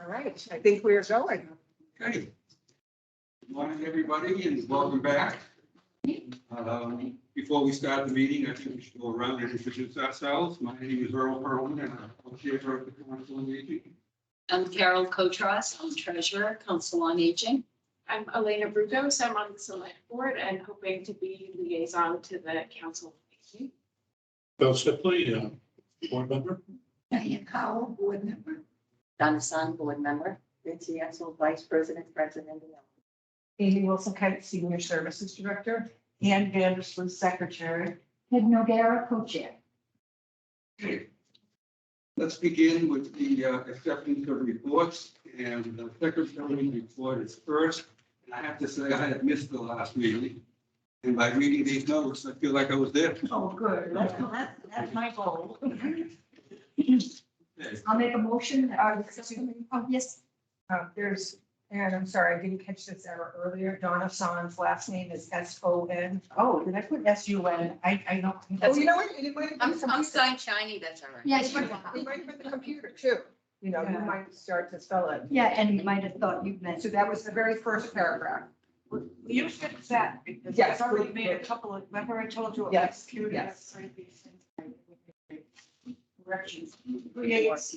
All right, I think we're going. Okay. Good morning, everybody, and welcome back. Before we start the meeting, I think we should go around and introduce ourselves. My name is Earl Perlman, and I'm chair of the Council on Aging. I'm Carol Kotras, I'm treasurer, council on aging. I'm Elena Brugos. I'm on the select board and hoping to be liaison to the council. Bill Shipley, board member. Diane Powell, board member. Donna Sun, board member. Nancy Ansel, vice president. Amy Wilson Kite, senior services director. Ann Vandersloot, secretary. Ed Nogara, co-chair. Okay. Let's begin with the acceptance of reports, and the secretary's report is first. And I have to say, I had missed the last meeting, and by reading these notes, I feel like I was there. Oh, good. That's my goal. Okay. I'll make a motion. Oh, yes. There's, and I'm sorry, I didn't catch this error earlier. Donna Son's last name is S-O-N. Oh, did I put S-U-N? I don't. Oh, you know what? It might have been I'm computer. sign shiny, that's all right. Yes, It might have been the computer too. You know, you Yeah. might start to spell it. Yeah, and you might have thought you meant. So that was the very first paragraph. You fixed that because Yes, I've already good, made good. a couple of, remember I told you. Yes, Computer, yes. Corrections. Creates.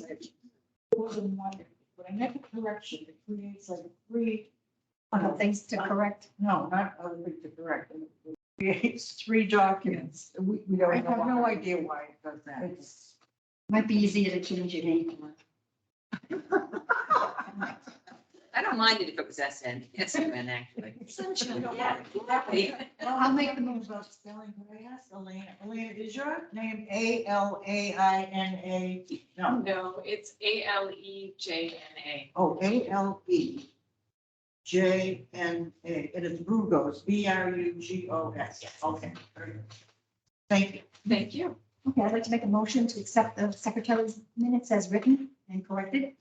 More than one. When I make a correction, it creates like three, Other things to correct. no, not other things to correct. It creates three documents. We don't I know. have no idea why it does that. It's- Might be easier to change your name. I don't mind it if it was SN, SN actually. Yeah. I'll make the move. About spelling, could I ask Elena? Elena, is your name A-L-A-I-N-A? No, No, it's ALEJNA. oh, A-L-E. J-N-A, it is Brugos, B-R-U-G-O-S. Okay. very good. Thank you. Thank you. Okay, I'd like to make a motion to accept the secretary's minutes as written and corrected.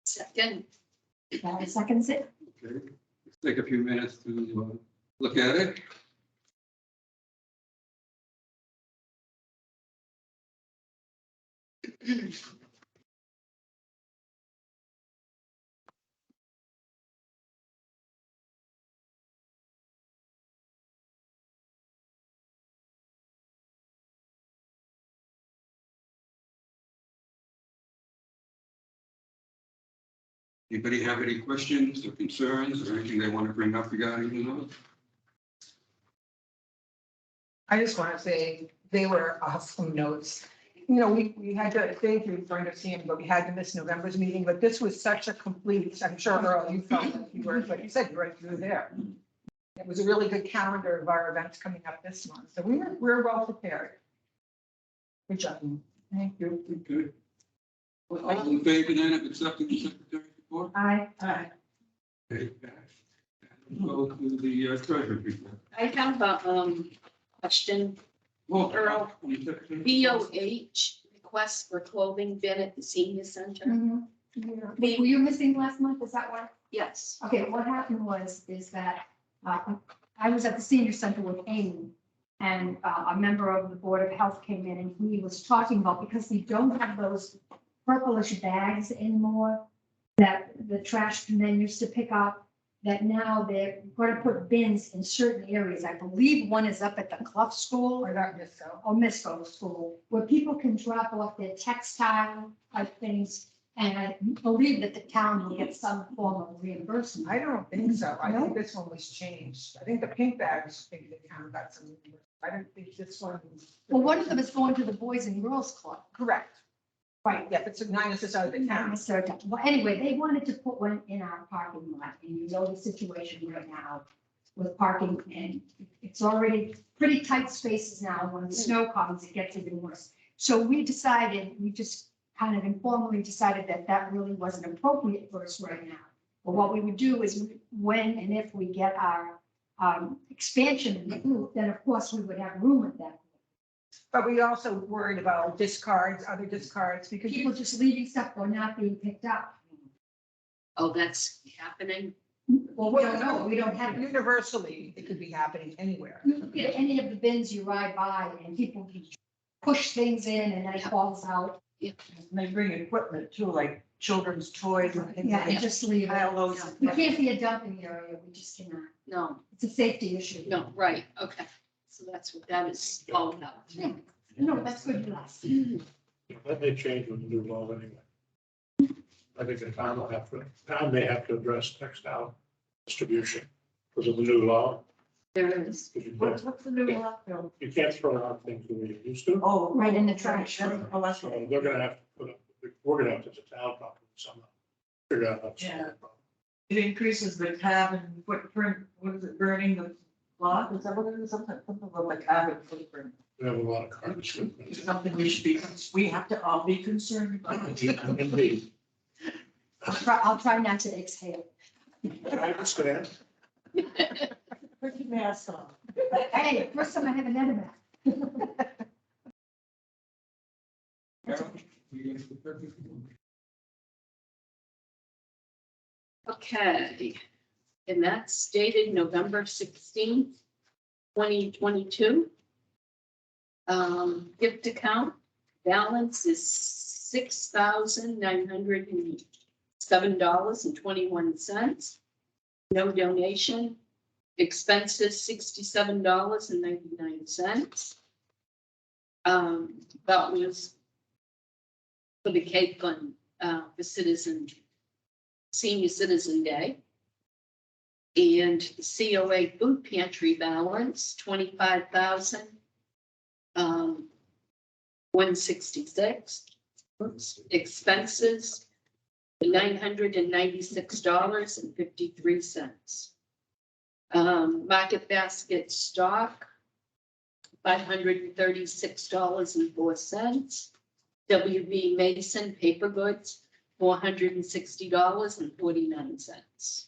Second, Seconds it. Okay. Let's take a few minutes to look at it. Anybody have any questions or concerns or anything they want to bring up regarding the notes? I just want to say they were awesome notes. You know, we had to, thank you for understanding, but we had to miss November's meeting, but this was such a complete, I'm sure, Earl, you felt like you were, like you said, you were there. It was a really good calendar of our events coming up this month, so we're well prepared. Good job. Thank you. Good. All in favor then of accepting the secretary's report? Aye. Okay. Go to the treasurer's report. I have a, question. Well, Earl. on the secretary. BOH request for clothing bid at the senior center. Mhm. Yeah. Were you missing last month? Is that why? Yes. Okay, what happened is that I was at the senior center with Amy. And a member of the Board of Health came in and he was talking about, because we don't have those purplish bags anymore that the trash men used to pick up, that now they're going to put bins in certain areas. I believe one is up at the Clough School Or not just so. or Misco School, where people can drop off their textile type things. And I believe that the town will get some form of reimbursement. I don't think so. I think this one was changed. I think the pink bags, I think the town got some. I don't think this one. Well, one of them is going to the Boys and Girls Club. Correct. Right. Yeah, it's not necessarily the Not town. necessarily. Well, anyway, they wanted to put one in our parking lot, and you know the situation right now with parking, and it's already pretty tight spaces now. When the snow comes, it gets even worse. So we just kind of informally decided that that really wasn't appropriate for us right now. But what we would do is when and if we get our expansion in the group, then of course we would have room at that. But we also worried about discards, other discards, because People just leaving stuff or not being picked up. Oh, that's happening? Well, we don't know. We don't have it. universally, it could be happening anywhere. You look at any of the bins you ride by and people can push things in and then it falls out. And they bring equipment too, like children's toys and things Yeah, like and that. just leave it. Pile those. We can't be a dumping area, we just cannot. No, It's a safety issue. no, right, okay. So that's what that is all about. Yeah. No, that's good for us. That may change with the new law anyway. I think the town will have to, town may have to address textile distribution because of the new law. There is. 'Cause you What's can't- the new law, Bill? You can't throw out things the way you used to. Oh. Right in the trash. Oh, that's So right. they're gonna have to put up, we're gonna have to, as a town, probably somehow figure out how to solve that problem. It increases the carbon footprint, what is it, burning the lot, is that what it is, something about the carbon footprint? We have a lot of garbage. It's something we should be, we have to all be concerned about. Indeed. I'll try not to exhale. I understand. Put your mask on. Hey, first time I have an enema. Carol, you get the perfect one. Okay, and that's dated November 16th, 2022. Gift account balance is $6,907.21. No donation. Expenses $67.99. That was for the Cape Fund, for Senior Citizen Day. And the COA food pantry balance, 25,166. Expenses, $996.53. Market basket stock, $536.04. WB Mason paper goods, $460.49.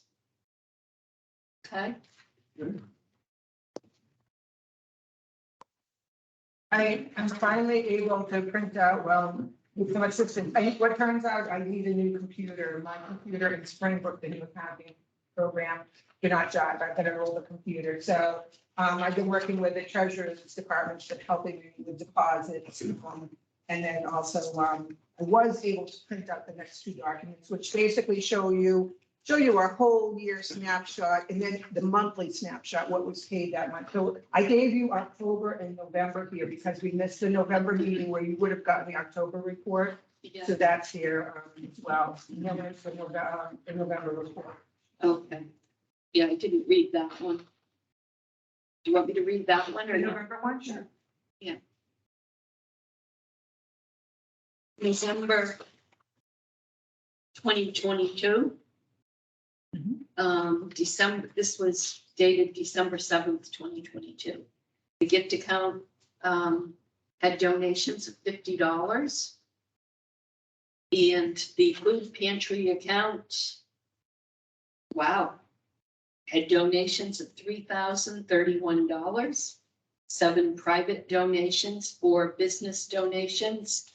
Okay, I'm finally able to print out, well, with some assistance. What turns out, I need a new computer. My computer in Springbrook, the new accounting program, did not jive. I've got an older computer. So I've been working with the treasurer's department, that's helping me with deposits. And then also, I was able to print out the next two documents, which basically show you our whole year snapshot and then the monthly snapshot, what was paid that month. So I gave you October and November here because we missed the November meeting where you would have gotten the October report. yeah, So that's here as well. And then there's the November report. okay. Yeah, I didn't read that one. Do you want me to read that one or The no? November one, sure. December 2022. This was dated December 7th, 2022. The gift account had donations of $50. And the food pantry account, wow, had donations of $3,031. 7 private donations, 4 business donations.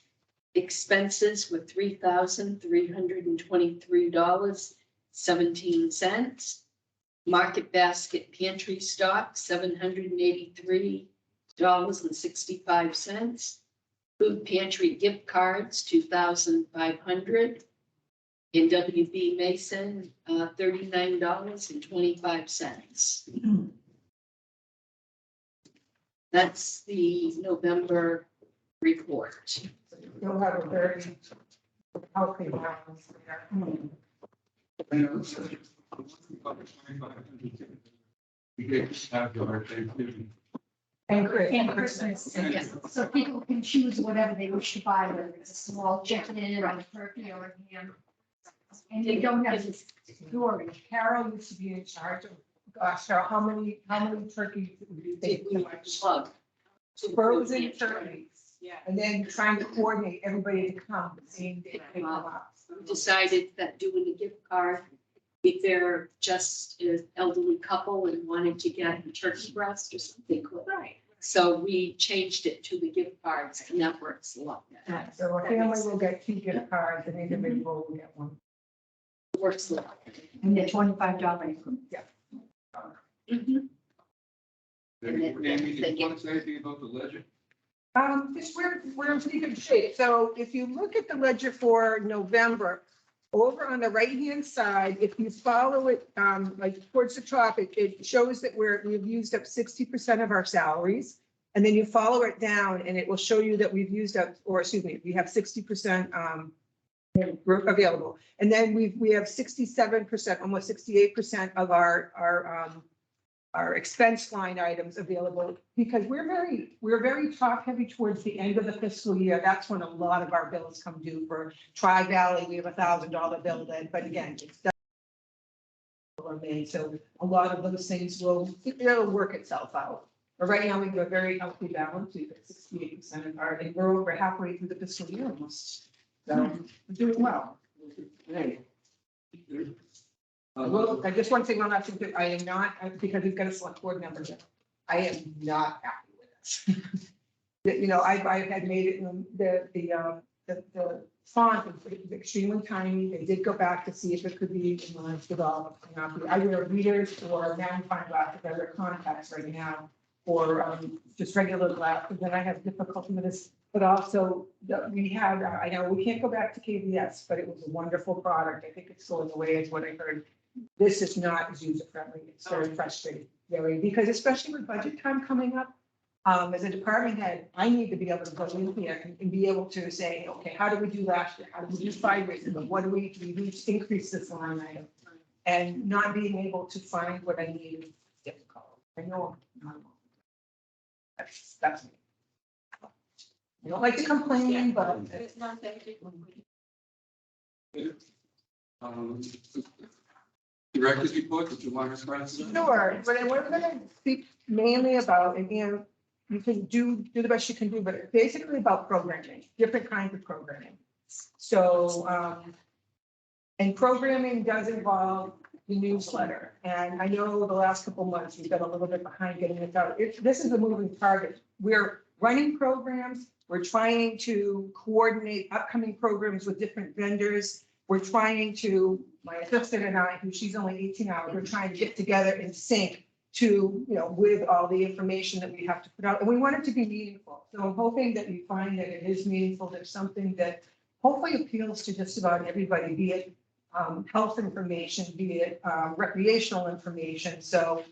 Expenses were $3,323.17. Market basket pantry stock, $783.65. Food pantry gift cards, $2,500. And WB Mason, $39.25. That's the November report. You'll have a very healthy balance there. We get to have our Thanksgiving. And Chris. And Christmas, Yes. so people can choose whatever they wish to buy, whether it's a small chicken or a turkey or a ham. And they don't have this storage. Carol used to be in charge of, gosh, Carol, how many turkeys would you think? Plug. Frozen turkeys. Yeah. And then trying to coordinate everybody to come the same day. They come up. Decided that doing a gift card, if they're just an elderly couple and wanted to get a turkey breast or something, cool. Right. So we changed it to the gift cards and that works a lot better. So a family will get 2 gift cards, an individual will get 1. Works a lot. And they're $25. Mhm. Amy, did you want to say anything about the ledger? We're in pretty good shape. So if you look at the ledger for November, over on the right-hand side, if you follow it, like towards the top, it shows that we've used up 60% of our salaries. And then you follow it down and it will show you that we've used up, or excuse me, we have 60%, available. And then we have 67%, almost 68% of our expense line items available, because we're very top heavy towards the end of the fiscal year. That's when a lot of our bills come due. For Tri-Valley, we have $1,000 bill then, but again, it's done or made, so a lot of those things it'll work itself out. But right now, we have a very healthy balance. We've got 68% of our, and we're over halfway through the fiscal year almost. So we're doing well. Hey. Well, I just want to say one last thing. I am not, because we've got a select board member. I am not happy with this. You know, I had made it, the font is extremely tiny. They did go back to see if it could be enlarged at all. I wear readers or magnifying glasses, I wear contacts right now, or just regular glasses, and I have difficulty with this. But also, we had, I know we can't go back to KBS, but it was a wonderful product. I think it's going away, is what I heard. This is not as user friendly. It's very frustrating, really, because especially with budget time coming up, as a department head, I need to be able to go in here and be able to say, okay, how did we do last year? How did we do 5 years ago? What do we increase this line item? And not being able to find what I need is difficult. I know I'm not alone. That's me. I don't like to complain, but No, thank you. Director's report, did you want to start? sure, but we're gonna speak mainly about, and you can do the best you can do, but basically about programming, different kinds of programming. So, and programming does involve the newsletter. And I know the last couple of months, we've been a little bit behind getting this out. This is a moving target. We're running programs. We're trying to coordinate upcoming programs with different vendors. We're trying to, my assistant and I, who she's only 18 hours, we're trying to get together in sync to, with all the information that we have to put out. And we want it to be meaningful. So I'm hoping that you find that it is meaningful. There's something that hopefully appeals to just about everybody, be it health information, be it recreational information. So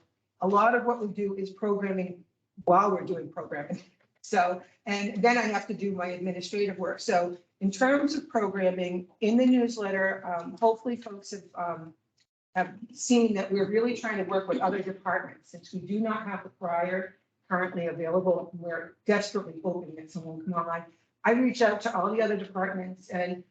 a lot of what we do is programming while we're doing programming. So, and then I have to do my administrative work. So in terms of programming in the newsletter, hopefully folks have seen that we're really trying to work with other departments. Since we do not have the crier currently available, we're desperately hoping that someone will come online. I reach out to all the other departments and,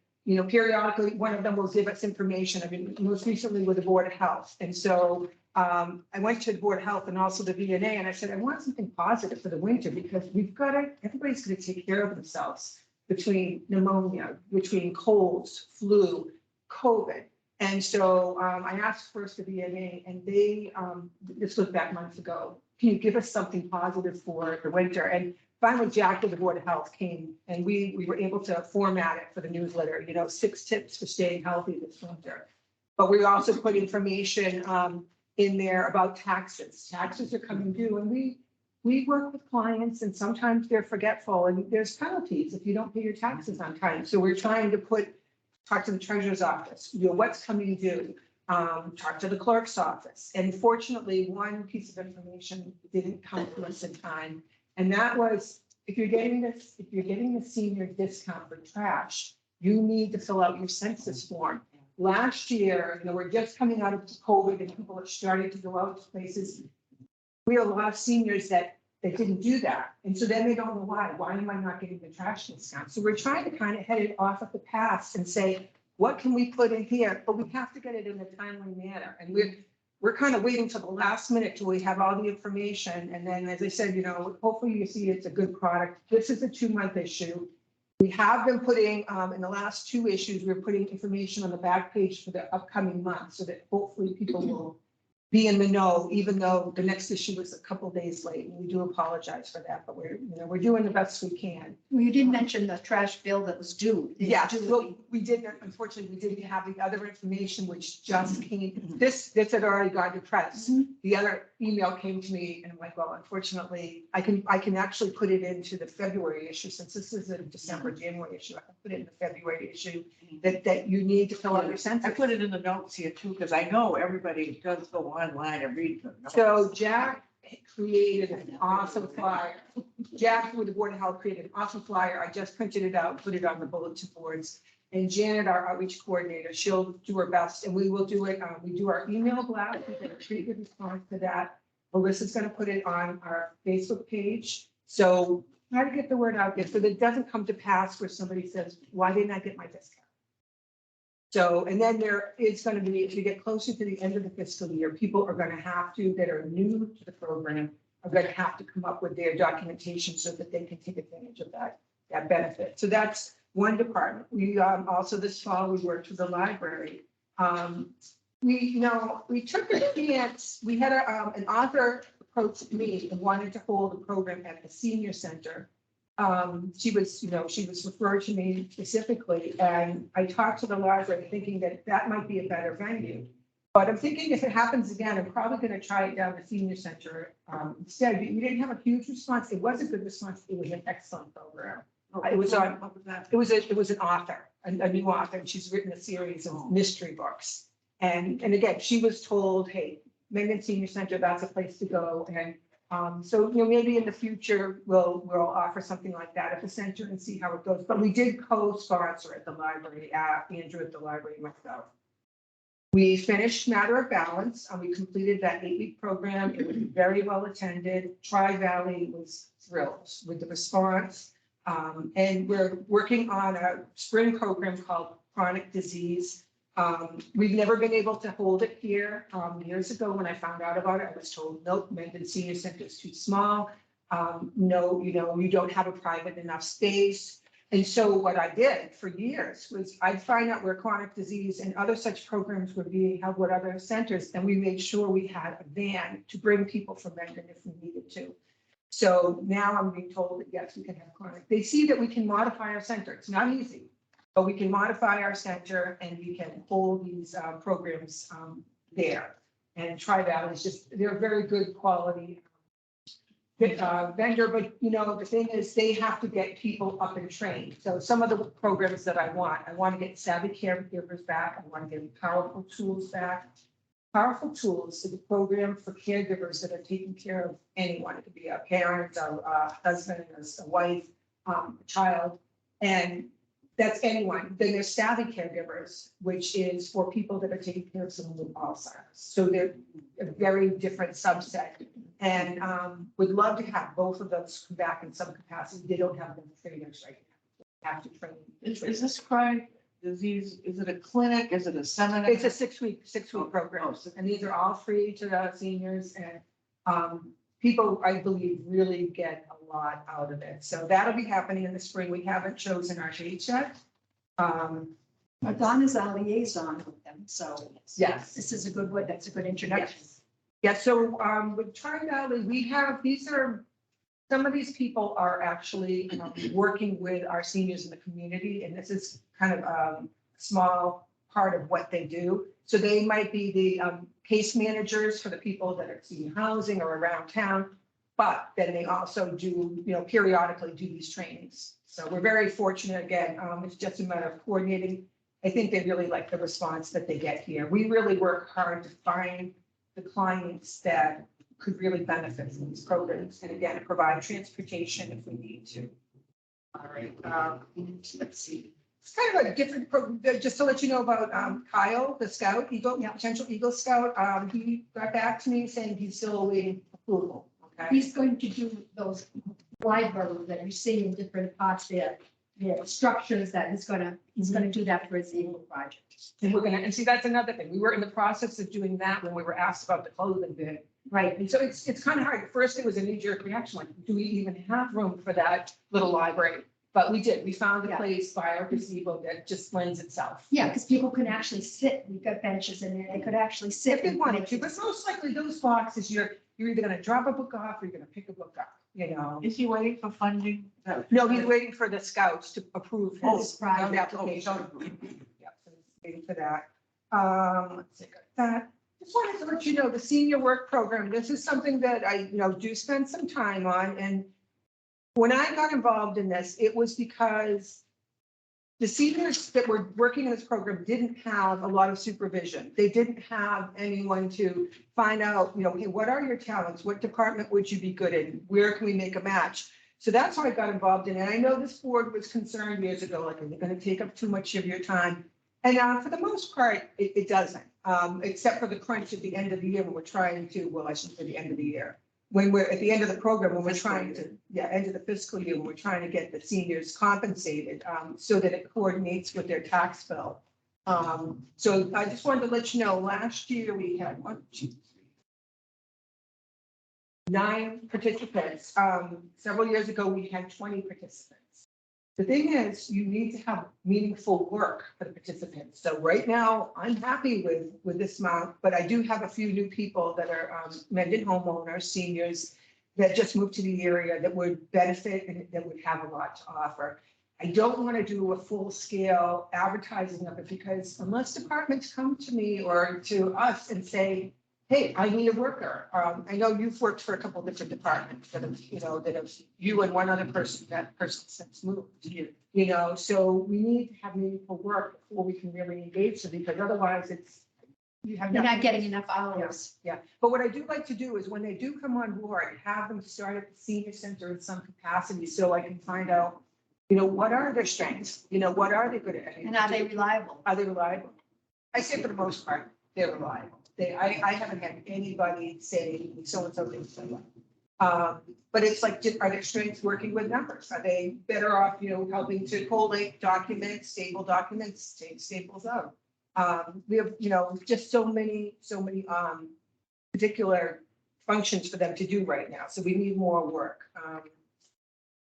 periodically one of them will give us information. I mean, most recently with the Board of Health. And so I went to the Board of Health and also the VNA, and I said, I want something positive for the winter because everybody's going to take care of themselves between pneumonia, between colds, flu, COVID. And so I asked first the VNA, and they, this was back months ago, can you give us something positive for the winter? And finally, Jack with the Board of Health came, and we were able to format it for the newsletter, 6 tips for staying healthy this winter. But we also put information in there about taxes. Taxes are coming due, and we work with clients, and sometimes they're forgetful, and there's penalties if you don't pay your taxes on time. So we're trying to talk to the treasurer's office, what's coming due, talk to the clerk's office. And fortunately, one piece of information didn't come to us in time. And that was, if you're getting the senior discount for trash, you need to fill out your census form. Last year, we're just coming out of COVID and people are starting to go out to places. We have a lot of seniors that didn't do that. And so then they don't know why. Why am I not getting the trash discount? So we're trying to kind of head it off at the pass and say, what can we put in here? But we have to get it in a timely manner. And we're kind of waiting till the last minute till we have all the information. And then, as I said, hopefully you see it's a good product. This is a 2-month issue. We have been putting, in the last 2 issues, we're putting information on the back page for the upcoming month so that hopefully people will be in the know, even though the next issue was a couple days late. And we do apologize for that, but we're doing the best we can. Well, you did mention the trash bill that was due. It's Yeah, due. well, we didn't, unfortunately, we didn't have the other information, which just came, this had already gone to press. The other email came to me and I'm like, well, unfortunately, I can actually put it into the February issue, since this is a December, January issue. I can put it in the February issue that you need to fill out your I census. put it in the notes here too, because I know everybody does go online and read the notes. So Jack created an awesome flyer. Jack with the Board of Health created an awesome flyer. I just printed it out, put it on the bulletin boards. And Janet, our outreach coordinator, she'll do her best and we will do it. We do our email blast. We get a pretty good response to that. Melissa's going to put it on our Facebook page. So try to get the word out there so that it doesn't come to pass where somebody says, why didn't I get my discount? So, and then there is going to be, if you get closer to the end of the fiscal year, people are going to have to, that are new to the program, are going to have to come up with their documentation so that they can take advantage of that benefit. So that's one department. We also this fall, we worked with the library. We took a chance, we had an author approach me and wanted to hold a program at the senior center. She was referred to me specifically, and I talked to the library thinking that might be a better venue. But I'm thinking if it happens again, I'm probably going to try it down the senior center. Instead, we didn't have a huge response. It was a good response. It was an excellent program. It was on, What was that? it was an author, a new author, and she's written a series of mystery books. And again, she was told, hey, Mendon Senior Center, that's a place to go. And so, maybe in the future, we'll offer something like that at the center and see how it goes. But we did co-sponsor at the library, Andrew at the library, myself. We finished Matter of Balance, and we completed that 8-week program. It was very well attended. Tri-Valley was thrilled with the response. And we're working on a spring program called Chronic Disease. We've never been able to hold it here. Years ago, when I found out about it, I was told, nope, Mendon Senior Center is too small. No, you don't have a private enough space. And so what I did for years was I'd find out where chronic disease and other such programs were being held with other centers, and we made sure we had a van to bring people from Mendon if we needed to. So now I'm being told that, yes, we can have chronic. They see that we can modify our center. It's not easy, but we can modify our center and we can hold these programs there. And Tri-Valley is just, they're a very good quality vendor, but the thing is they have to get people up and trained. So some of the programs that I want to get savvy caregivers back. I want to get Powerful Tools back. Powerful Tools is a program for caregivers that are taking care of anyone. It could be a parent, a husband, a wife, a child, and that's anyone. Then there's Savvy Caregivers, which is for people that are taking care of someone with Alzheimer's. So they're a very different subset. And would love to have both of those come back in some capacity. They don't have them trainers right now. They have to train. Is this chronic disease, is it a clinic, is it a seminar? It's a six-week program. And these are all free to the seniors, and people, I believe, really get a lot out of it. So that'll be happening in the spring. We haven't chosen our dates yet. Donna's our liaison with them, so. Yes. This is a good one. That's a good introduction. Yeah, so with Tri-Valley, some of these people are actually working with our seniors in the community, and this is kind of a small part of what they do. So they might be the case managers for the people that are seeking housing or around town, but then they also do, periodically do these trainings. So we're very fortunate, again, it's just a matter of coordinating. I think they really like the response that they get here. We really work hard to find the clients that could really benefit from these programs, and again, provide transportation if we need to. All right, let's see. It's kind of a different program, just to let you know about Kyle, the scout, potential Eagle Scout. He got back to me saying he's still awaiting approval. Okay. He's going to do those libraries that you see in different parts there. Yeah, structures that he's gonna do that for his Eagle project. And see, that's another thing. We were in the process of doing that when we were asked about the clothing bid. Right. And so it's kind of hard. At first, it was a knee-jerk reaction, like, do we even have room for that little library? But we did, we found a Yeah. place by our gazebo that just lends itself. Yeah, because people can actually sit, we've got benches in there, they could actually sit. If they and wanted make to, it- but most likely those boxes, you're either gonna drop a book off or you're gonna pick a book up, you know? Is he waiting for funding? No, he's waiting for the scouts to approve Oh, his right. application. Yeah, so he's waiting for that. Let's see, got that. Just wanted to let you know, the senior work program, this is something that I, do spend some time on. And when I got involved in this, it was because the seniors that were working in this program didn't have a lot of supervision. They didn't have anyone to find out, hey, what are your talents? What department would you be good in? Where can we make a match? So that's how I got involved in it. And I know this board was concerned years ago, like, are they going to take up too much of your time? And for the most part, it doesn't, except for the crunch at the end of the year when we're trying to, well, I shouldn't say the end of the year. When we're at the end of the program, when we're trying to, end of the fiscal year, when we're trying to get the seniors compensated, so that it coordinates with their tax bill. So I just wanted to let you know, last year we had 9 participants. Several years ago, we had 20 participants. The thing is, you need to have meaningful work for the participants. So right now, I'm happy with this amount, but I do have a few new people that are Mendon homeowners, seniors, that just moved to the area that would benefit and that would have a lot to offer. I don't want to do a full-scale advertising of it because unless departments come to me or to us and say, hey, I need a worker. I know you've worked for a couple of different departments that have, that have, you and one other person, that person since moved. So we need to have meaningful work before we can really engage them, because otherwise you have. They're not nothing. getting enough hours. Yeah, but what I do like to do is when they do come on board, have them start at the senior center in some capacity, so I can find out, what are their strengths? What are they good at? And are they reliable? Are they reliable? I say for the most part, they're reliable. I haven't had anybody say so-and-so didn't say that. But it's like, are their strengths working with numbers? Are they better off, helping to collate documents, staple documents, take staples out? We have, just so many particular functions for them to do right now. So we need more work.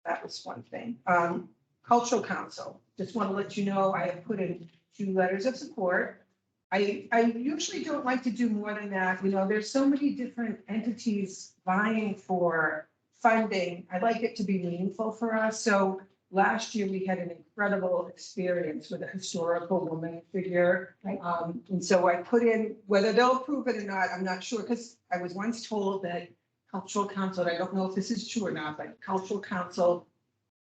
That was one thing. Cultural Council, just want to let you know, I have put in 2 letters of support. I usually don't like to do more than that. There's so many different entities vying for funding. I'd like it to be meaningful for us. So last year we had an incredible experience with a historical woman figure. Right. And so I put in, whether they'll approve it or not, I'm not sure, because I was once told that Cultural Council, and I don't know if this is true or not, but Cultural Council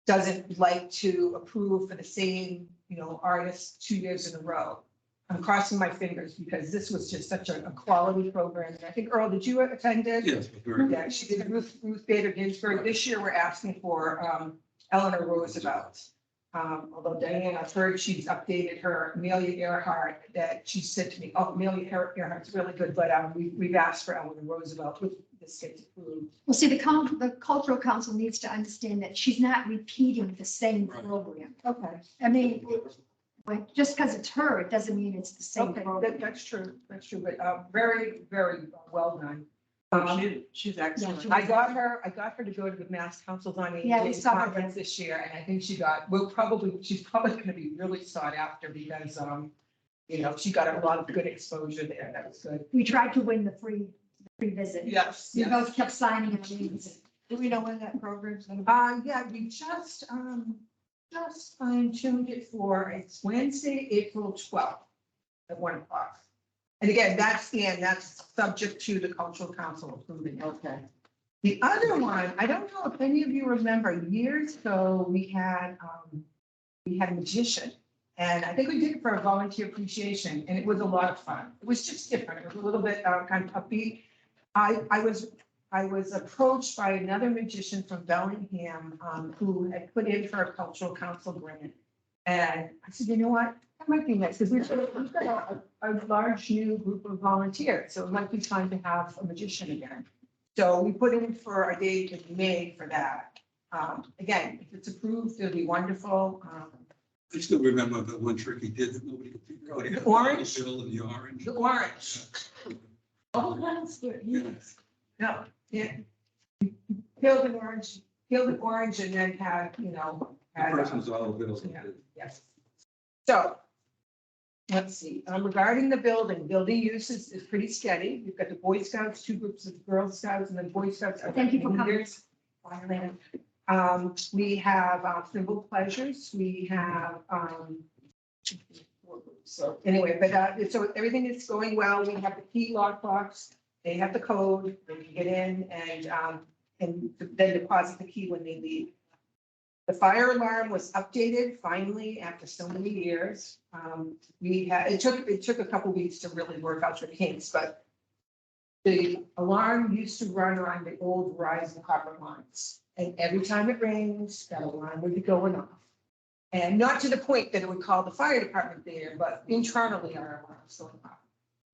doesn't like to approve for the same, artist 2 years in a row. I'm crossing my fingers because this was just such a quality program. And I think, Earl, did you attend it? Yes. very- Yeah, she did Ruth Bader Ginsburg. This year, we're asking for Eleanor Roosevelt. Although Diane, I've heard she's updated her Amelia Earhart, that she said to me, oh, Amelia Earhart's really good, but we've asked for Eleanor Roosevelt with this gets approved. Well, see, the cultural council needs to understand that she's not repeating the same Right. program. Okay, I mean, like, just because it's her, it doesn't mean it's the same okay, program. that's true, but very, very well done. She's excellent. I got her to go to the Mass Councils on Yeah, we Aging saw her. conference this year, and I think she's probably gonna be really sought after because, she got a lot of good exposure there. That was good. We tried to win the free visit. Yes. We both kept signing our names. Do we know when that program's gonna be? Yeah, we just fine tuned it for, it's Wednesday, April 12th at 1 o'clock. And again, that's subject to the Cultural Council approving. Okay. The other one, I don't know if any of you remember, years ago, we had a magician. And I think we did it for a volunteer appreciation, and it was a lot of fun. It was just different. It was a little bit kind of upbeat. I was approached by another magician from Bellingham who had put in for a Cultural Council grant. And I said, you know what, that might be nice, because we've got a large new group of volunteers, so it might be time to have a magician again. So we put in for a date in May for that. Again, if it's approved, it'll be wonderful. I still remember the one trick he did that nobody could figure out. He had The orange? the bill and the orange. The orange. Oh, that's good. Yes. No, yeah. Peeled an orange and then had The person's all available. Yeah. Yes. So, let's see, regarding the building use is pretty steady. We've got the Boy Scouts, 2 groups of Girl Scouts, and then Boy Scouts. are Thank you for coming. leaders. We have Thimble Pleasures, we have, so anyway, but, so everything is going well. We have the key lock box, they have the code, they can get in and then deposit the key when they leave. The fire alarm was updated finally after so many years. It took a couple weeks to really work out the kinks, but the alarm used to run on the old Verizon copper lines. And every time it rings, that alarm would be going off. And not to the point that it would call the fire department there, but internally our alarm was going off.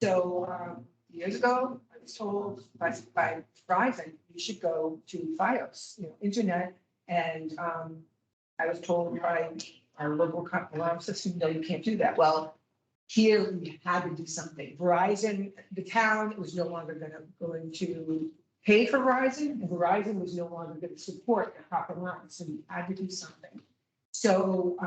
So years ago, I was told by Verizon, you should go to FiOS, internet. And I was told by our local alarm system, no, you can't do that. Well, here we had to do something. Verizon, the town was no longer going to pay for Verizon, and Verizon was no longer going to support the copper line, so we had to do something. So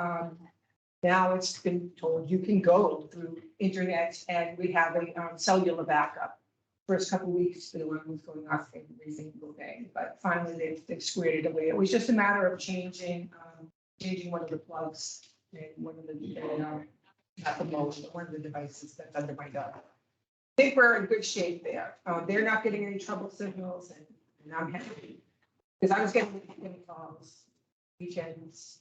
now it's been told you can go through internet, and we have a cellular backup. First couple of weeks, the alarm was going off every single day, but finally they've squared it away. It was just a matter of changing one of the plugs in one of the not the most, but one of the devices that's under my dog. I think we're in good shape there. They're not getting any trouble signals, and I'm happy because I was getting calls weekends,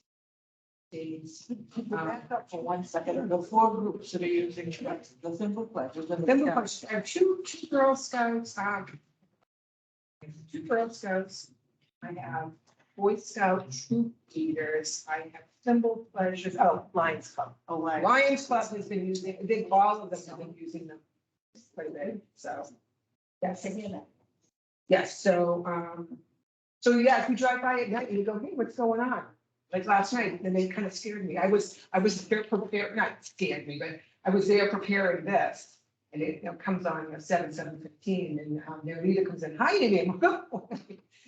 days. Back up for 1 second, the 4 groups that are using the Thimble Pledges. and the Then we Scouts. have two Girl Scouts, 2 Girl Scouts. I have Boy Scout troop leaders. I have Thimble Pleasures, Lions Club. Oh, right. Lions Club has been using, I think all of them have been using them quite a bit, so. Yes, I hear that. yes, so yeah, if you drive by at night and you go, hey, what's going on? Like last night, and they kind of scared me. I was there prepared, not scared me, but I was there preparing this. And it comes on at 7:15, and their leader comes in, hi, Amy.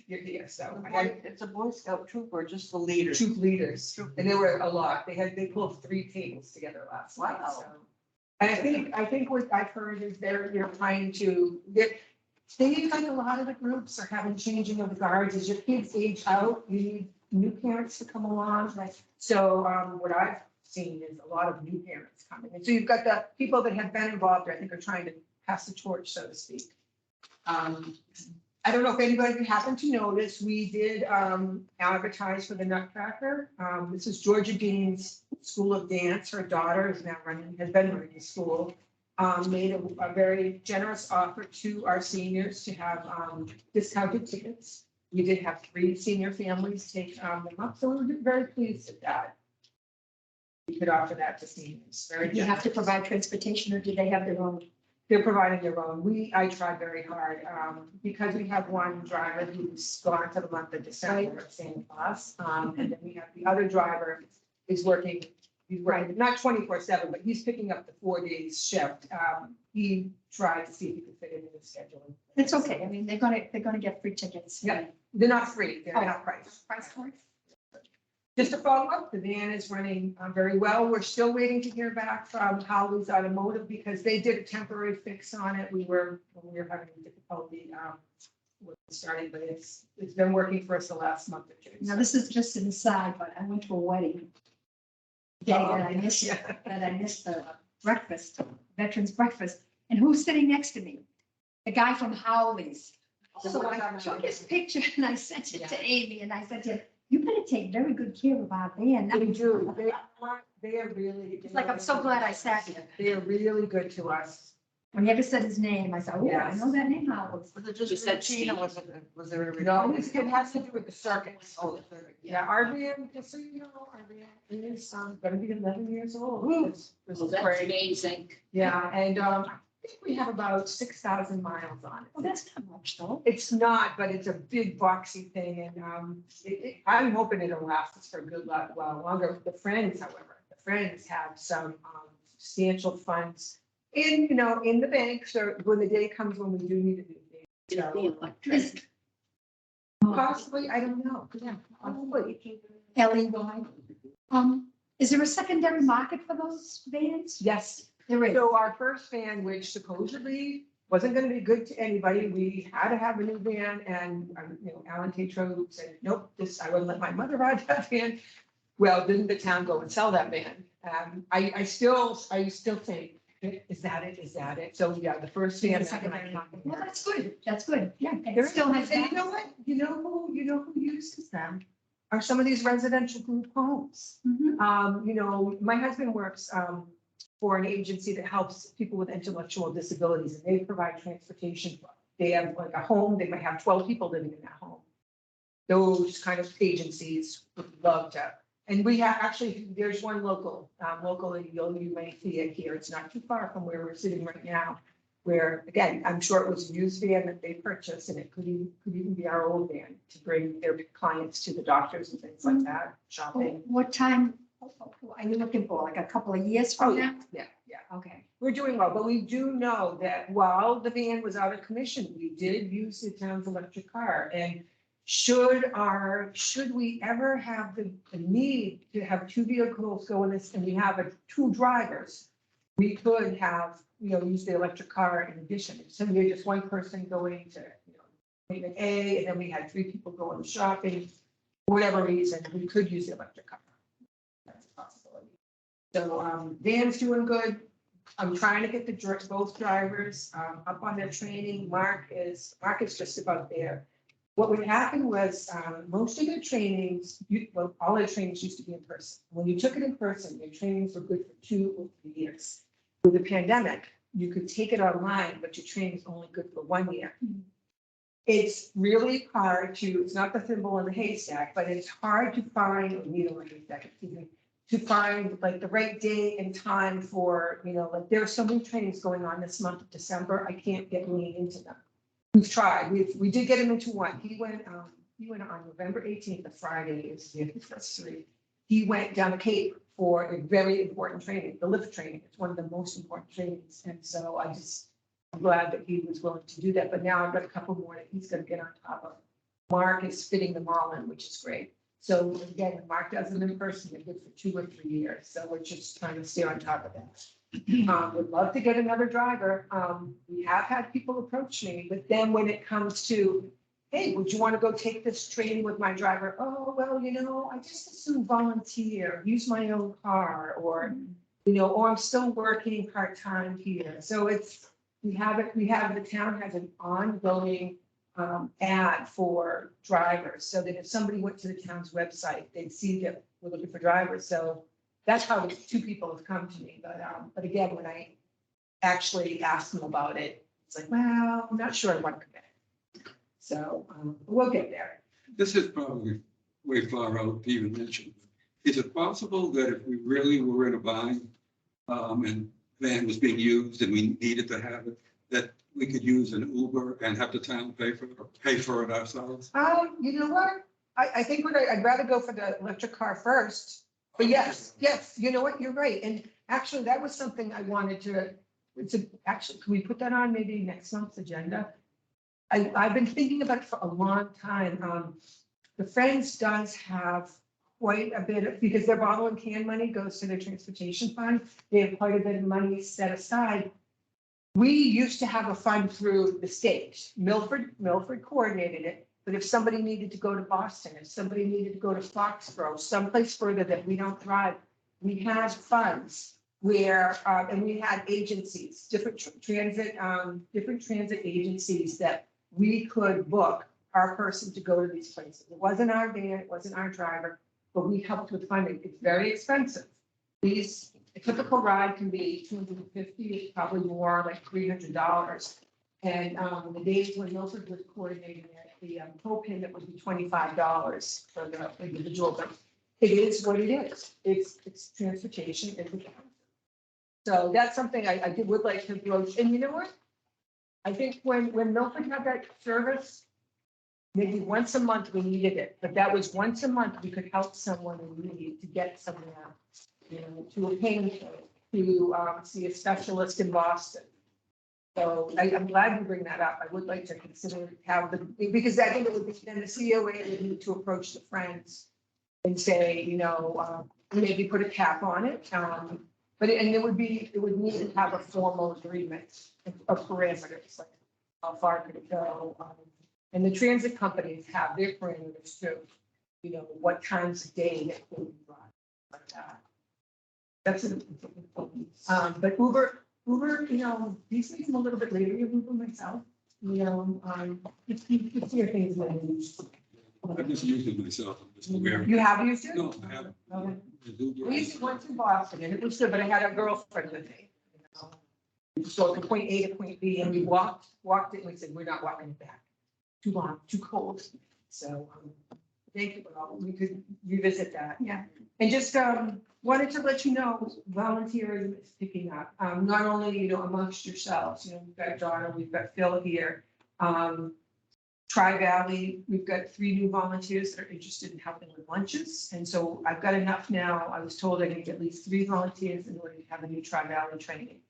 You're here, so I had It's a Boy Scout troop or just the leaders? troop leaders, and there were a lot. They pulled 3 tables together last night. Wow. So. And I think what I've heard is they're trying to get. Things like a lot of the groups are having changing of the guards. As your kids age out, you need new parents to come along. So what I've seen is a lot of new parents coming. And so you've got the people that have been involved, I think, are trying to pass the torch, so to speak. I don't know if anybody happened to notice, we did advertise for the Nutcracker. This is Georgia Dean's School of Dance. Her daughter has been running the school. Made a very generous offer to our seniors to have discounted tickets. We did have 3 senior families take them up, so we were very pleased with that. We could offer that to seniors. Very Do you have to generous. provide transportation or do they have their own? They're providing their own. I tried very hard, because we have one driver who's gone for the month of December at Santa Claus. And then we have the other driver is working, he's working, not 24/7, but he's picking up the 4 days shift. He tried to see if he could fit it in his schedule. It's okay. I mean, they're gonna get free tickets. Yeah. They're not free, they're Oh. not priced. Price point? Just to follow up, the van is running very well. We're still waiting to hear back from Howley's Automotive because they did a temporary fix on it. We were having difficulty with starting, but it's been working for us the last month or 2. Now, this is just an aside, but I went to a wedding. Day that I missed, Yeah. the breakfast, veterans breakfast, and who's sitting next to me? The guy from Howley's. So I took his picture and I sent it to Amy and I said to him, you better take very good care of our van. They do. They are really. It's like, I'm so glad I sat here. They are really good to us. When he ever said his name, I said, oh, I know that name, Howley's. Was it You just said routine or Steve. was there a? No, it has to do with the circuits. Oh, the third. Yeah, our van, just so you know, our van is gonna be 11 years old. This Well, is that's great. amazing. Yeah, and I think we have about 6,000 miles on it. Well, that's not much though. It's not, but it's a big boxy thing and I'm hoping it'll last us for a good while longer. The Friends, however, have some substantial funds in the bank. So when the day comes when we do need a new thing. It'll be electric. Possibly, I don't know. Yeah, possibly. LEY. Is there a secondary market for those vans? Yes. There is. So our first van, which supposedly wasn't gonna be good to anybody, we had to have a new van and, Alan Tetro said, nope, I wouldn't let my mother ride that van. Well, didn't the town go and sell that van? I still think, is that it? Is that it? So, yeah, the first van. Secondary market. Well, that's good. That's good. Yeah, It there still is. has And that. you know what? You know who uses them? Are some of these residential group homes. Mhm. My husband works for an agency that helps people with intellectual disabilities, and they provide transportation. They have like a home, they might have 12 people living in that home. Those kind of agencies would love to. And we have, actually, there's one locally, you may see it here. It's not too far from where we're sitting right now. Where, again, I'm sure it was a used van that they purchased, and it could even be our old van to bring their clients to the doctors and things like that, shopping. What time are you looking for? Like a couple of years from now? Yeah, yeah. Okay. We're doing well, but we do know that while the van was out of commission, we did use the town's electric car. And should we ever have the need to have two vehicles go in this, and we have two drivers, we could have, use the electric car in addition. So we had just one person going to, payment A, and then we had three people going shopping. For whatever reason, we could use the electric car. That's a possibility. So, Dan's doing good. I'm trying to get both drivers up on their training. Mark is just about there. What would happen was most of their trainings, all their trainings used to be in person. When you took it in person, your trainings were good for 2 or 3 years. With the pandemic, you could take it online, but your training is only good for 1 year. It's really hard it's not the thimble in the haystack, but it's hard to find, or needle in the haystack, excuse me, to find like the right day and time for, like there are so many trainings going on this month of December, I can't get me into them. We've tried, we did get him into one. He went on November 18th, the Friday is the anniversary. He went down the Cape for a very important training, the lift training. It's one of the most important trainings. And so I'm glad that he was willing to do that. But now I've got a couple more that he's gonna get on top of. Mark is fitting them all in, which is great. So again, when Mark does them in person, they're good for 2 or 3 years. So we're just trying to stay on top of that. Would love to get another driver. We have had people approach me, but then when it comes to, hey, would you want to go take this training with my driver? Oh, well, I just assume volunteer, use my own car, or, or I'm still working part-time here. So the town has an ongoing ad for drivers, so that if somebody went to the town's website, they'd see that we're looking for drivers. So that's how 2 people have come to me. But again, when I actually asked them about it, it's like, well, I'm not sure I want to commit. So we'll get there. This is probably way far out to even mention. Is it possible that if we really were in a bind and van was being used and we needed to have it, that we could use an Uber and have the town pay for it ourselves? You know what? I think I'd rather go for the electric car first. But yes, you know what? You're right. And actually, that was something I wanted to, actually, can we put that on maybe next month's agenda? I've been thinking about it for a long time. The Friends does have quite a bit of, because their bottle and can money goes to their transportation fund. They have quite a bit of money set aside. We used to have a fund through the state. Milford coordinated it. But if somebody needed to go to Boston, if somebody needed to go to Foxborough, someplace further that we don't drive, we had funds where, and we had agencies, different transit agencies that we could book our person to go to these places. It wasn't our van, it wasn't our driver, but we helped with funding. It's very expensive. A typical ride can be $250, it's probably more, like $300. And the days when Milford was coordinating it, the co-pay that would be $25 for the individual, but it is what it is. It's transportation. So that's something I would like to broach. And you know what? I think when Milford had that service, maybe once a month we needed it, but that was once a month we could help someone in need to get somewhere, to a pain clinic, to see a specialist in Boston. So I'm glad you bring that up. I would like to consider have the, because I think it would be, then the COA would need to approach the Friends and say, maybe put a cap on it. But it would need to have a formal agreement of parameters, like how far could it go? And the transit companies have their parameters too. What times a day it will be run, like that. That's it. But Uber, these things a little bit later, Uber myself, it's your things. I'm just using myself, I'm just aware. You have used it? No, I haven't. Okay. I do We used to went to Boston and it was good, but I had a girlfriend with me. So from point A to point B and we walked it and we said, we're not walking it back. Too long, too cold. So, thank you, Rob. We could revisit that. Yeah. And just, wanted to let you know, volunteerism is picking up. Not only, amongst yourselves, we've got Donna, we've got Phil here. Tri-Valley, we've got 3 new volunteers that are interested in helping with lunches. And so I've got enough now. I was told I need at least 3 volunteers in order to have a new Tri-Valley training.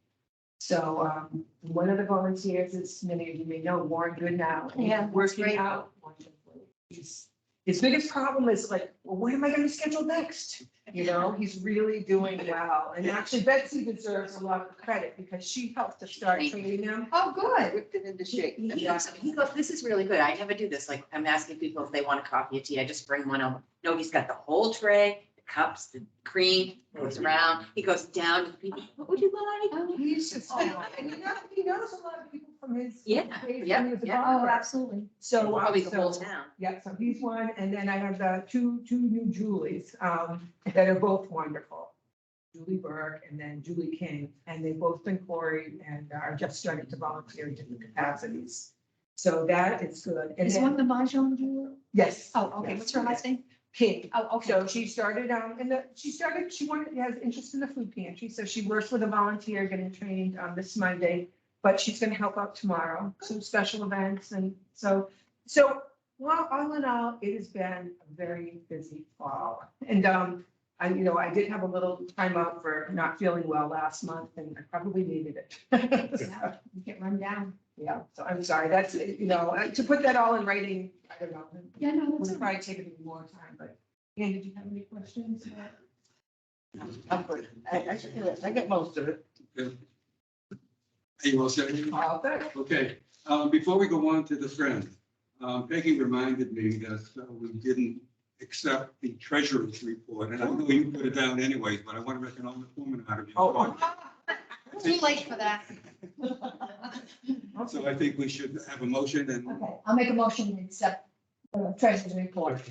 So one of the volunteers, as many of you may know, Warren Goodnow. Yeah, that's Working great. out wonderfully. His biggest problem is like, well, what am I going to schedule next? He's really doing well. And actually Betsy deserves a lot of credit because she helped to start training them. Oh, good. Whipped it into shape. He He goes, this is really good. I never do this. Like, I'm asking people if they want a coffee or tea. I just bring one over. No, he's got the whole tray, the cups, the cream, goes around. He goes down to the people. What would you like? He's just, and he knows a lot of people from his. Yeah, days yeah, when he was a yeah. Oh, golfer. absolutely. So. Probably the whole so- town. Yeah, so he's one, and then I have the two new Julies, that are both wonderful. Julie Burke and then Julie King, and they've both been quarried and are just starting to volunteer in different capacities. So that is good. And Is then, one the Mahjong jeweler? yes. Oh, okay. What's her last name? King. Oh, okay. So she started, has interest in the food pantry, so she works with a volunteer getting trained this Monday, but she's gonna help out tomorrow, some special events, and so, well, all in all, it has been a very busy fall. And, I did have a little time out for not feeling well last month, and I probably needed it. Yeah, you get run down. Yeah, so I'm sorry, that's, to put that all in writing, I don't know. Yeah, no, that's Would all right. probably take a little more time, but, Ann, did you have any questions? I'm good. I get most of it. Okay. Are you all set? All good. Okay, before we go on to the Friends, Peggy reminded me that we didn't accept the treasurer's report, and I know you put it down anyways, but I want to make an woman out of you. Oh, Too late for that. So I think we should have a motion and Okay, I'll make a motion to accept the treasurer's report.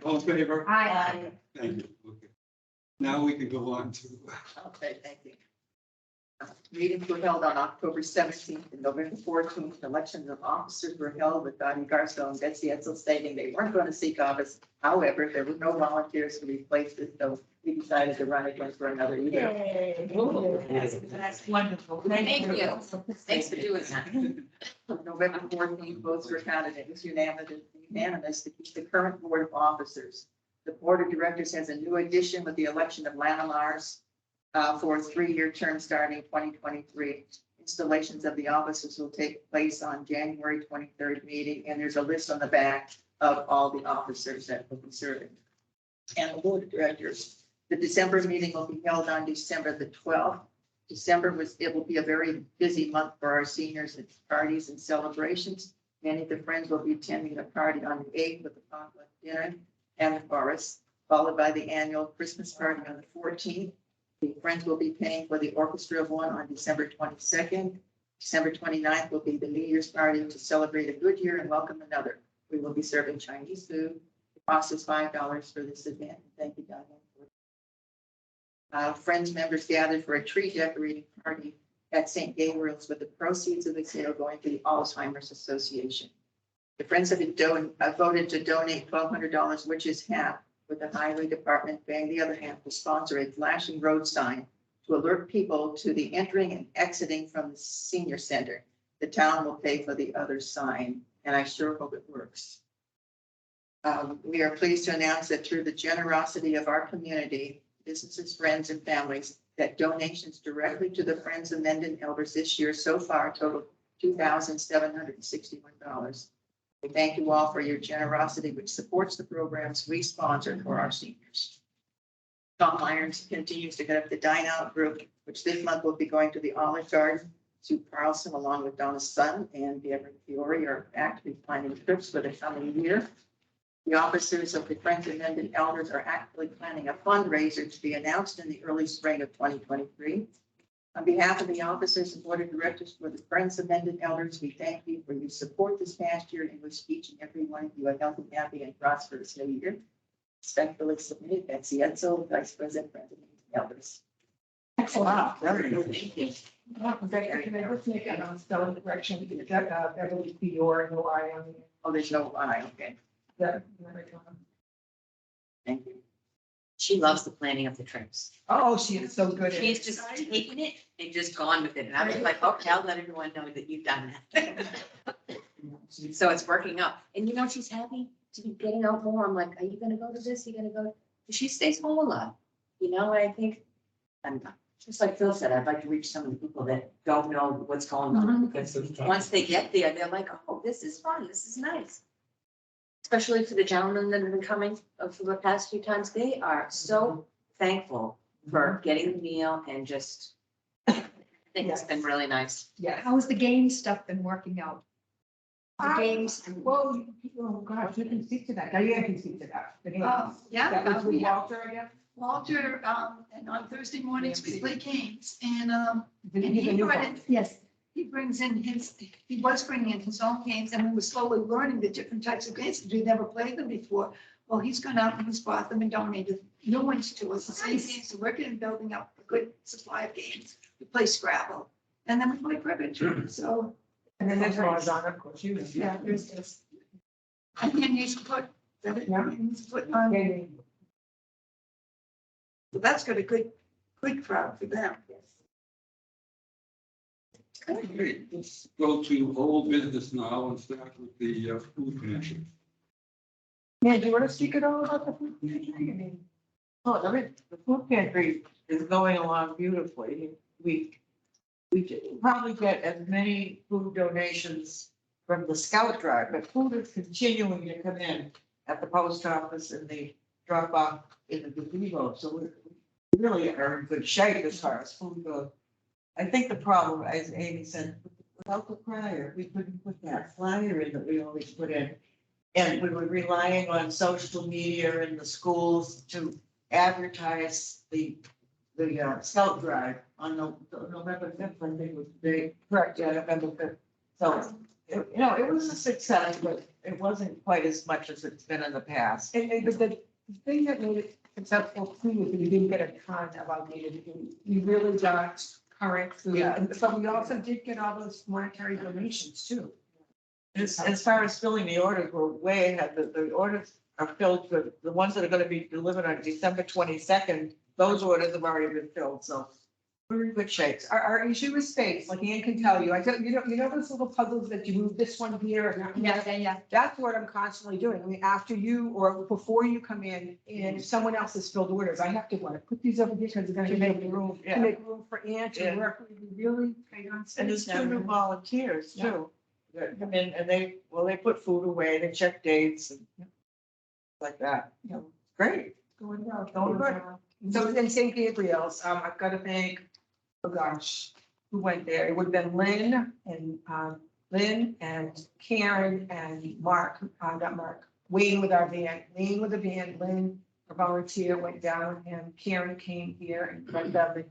all in favor? Aye. Thank you. Okay. Now we can go on to, Okay, thank you. Meetings were held on October 17th and November 14th. Elections of officers were held with Dottie Garso and Betsy Etzel stating they weren't going to seek office. However, there were no volunteers to replace it, so we decided to run again for another year. That's wonderful. Thank you. Thanks for doing that. November 14th, votes were counted. It was unanimous to keep the current board of officers. The board of directors has a new addition with the election of Lana Mars for a 3-year term starting 2023. Installations of the officers will take place on January 23rd meeting, and there's a list on the back of all the officers that will be serving. And the board of directors, the December meeting will be held on December the 12th. It will be a very busy month for our seniors at parties and celebrations. Many of the friends will be attending a party on the 8th with the potluck dinner and the forest, followed by the annual Christmas party on the 14th. The friends will be paying for the orchestra of one on December 22nd. December 29th will be the New Year's party to celebrate a good year and welcome another. We will be serving Chinese food. The cost is $5 for this event. Thank you, Diane. Friends members gathered for a tree decorating party at St. Gabriel's with the proceeds of the sale going to the Alzheimer's Association. The Friends have voted to donate $1,200, which is half, with the highway department paying the other half to sponsor a flashing road sign to alert people to the entering and exiting from the senior center. The town will pay for the other sign, and I sure hope it works. We are pleased to announce that through the generosity of our community, businesses, friends, and families that donations directly to the Friends of Mendon Elders this year so far total $2,761. We thank you all for your generosity, which supports the programs we sponsor for our seniors. Tom Irons continues to head up the Dine Out group, which this month will be going to the Olive Garden. Sue Carlson, along with Donna's son and Deborah Fiore, are actively planning trips for the coming year. The officers of the Friends of Mendon Elders are actively planning a fundraiser to be announced in the early spring of 2023. On behalf of the officers and board of directors for the Friends of Mendon Elders, we thank you for your support this past year and wish each and every one of you a healthy, happy, and prosperous new year. Respectfully submitted, Betsy Edsel, Vice President, Friends of Mendon Elders. Excellent. Very good. Thank you. Can I just make a spelling correction? Beverly Fiore, no I on the. Oh, there's no I, okay, thank you. She loves the planning of the trips. Oh, she is so good. at She's it. just taken it and just gone with it. And I was like, okay, I'll let everyone know that you've done that. So it's working out. And you know, she's happy to be getting out more. I'm like, are you gonna go to this? You gonna go? She stays home a lot, you know, and I think, I'm just like Phil said, I'd like to reach some of the people that don't know what's going on. Because once they get there, they're like, oh, this is fun. This is nice. Especially for the gentlemen that have been coming for the past few times, they are so thankful for getting the meal and just, I think it's been really nice. Yes. How has the game stuff been working out? The games. Well, oh gosh, you can speak to that. Diane can speak to that. The games. Yeah, That was with we have Walter, I guess? Walter, and on Thursday mornings, we play games, and He's a new brought one. in- Yes. he brings in he was bringing in his own games, and we were slowly learning the different types of games, because we never played them before. Well, he's gone out and he's bought them and donated new ones to us, the same games, so we're getting building up a good supply of games. We play Scrabble, and then we play cribbage, so, And then there's Rosanna, of course, you. yeah, there's this. And then he's put, Yeah. he's put on, Yeah. so that's got a good crowd for them. Okay, let's go to old business now and start with the food commission. Yeah, do you want to speak at all about the food pantry? I mean, Oh, I mean, the food pantry is going along beautifully. We didn't probably get as many food donations from the scout drive, but food is continuing to come in at the post office and the drop off in the gazebo. So we really are in good shape as far as food goes. I think the problem, as Amy said, without the crier, we couldn't put that flyer in that we always put in. And we were relying on social media and the schools to advertise the scout drive on November 5th, I think was the date. Correct, yeah, November 5th. So, it was a success, but it wasn't quite as much as it's been in the past. And the thing that made it successful too is that we didn't get a ton of outdated food. We really got current food. Yeah. And so we also did get all those monetary donations too. As far as filling the orders, we're way ahead. The orders are filled, the ones that are gonna be delivered on December 22nd, those orders have already been filled, so we're in good shape. Our issue is space, like Ann can tell you. I don't, you know those little puzzles that you move this one here and that one there? Yeah. That's what I'm constantly doing. I mean, after you or before you come in and if someone else has filled orders, I have to put these over here because they're gonna make room, to Yeah. make room for Ann to Yeah. work. We really pay on And space there's down two new there. volunteers too, that come in and they put food away, they check dates and like that, great. Going well, going good. So in St. Gabriel's, I've got to thank, oh gosh, who went there? It would have been Lynn and Karen and Mark, not Mark, Wayne with our van, Wayne with the van, Lynn, a volunteer, went down and Karen came here and went down.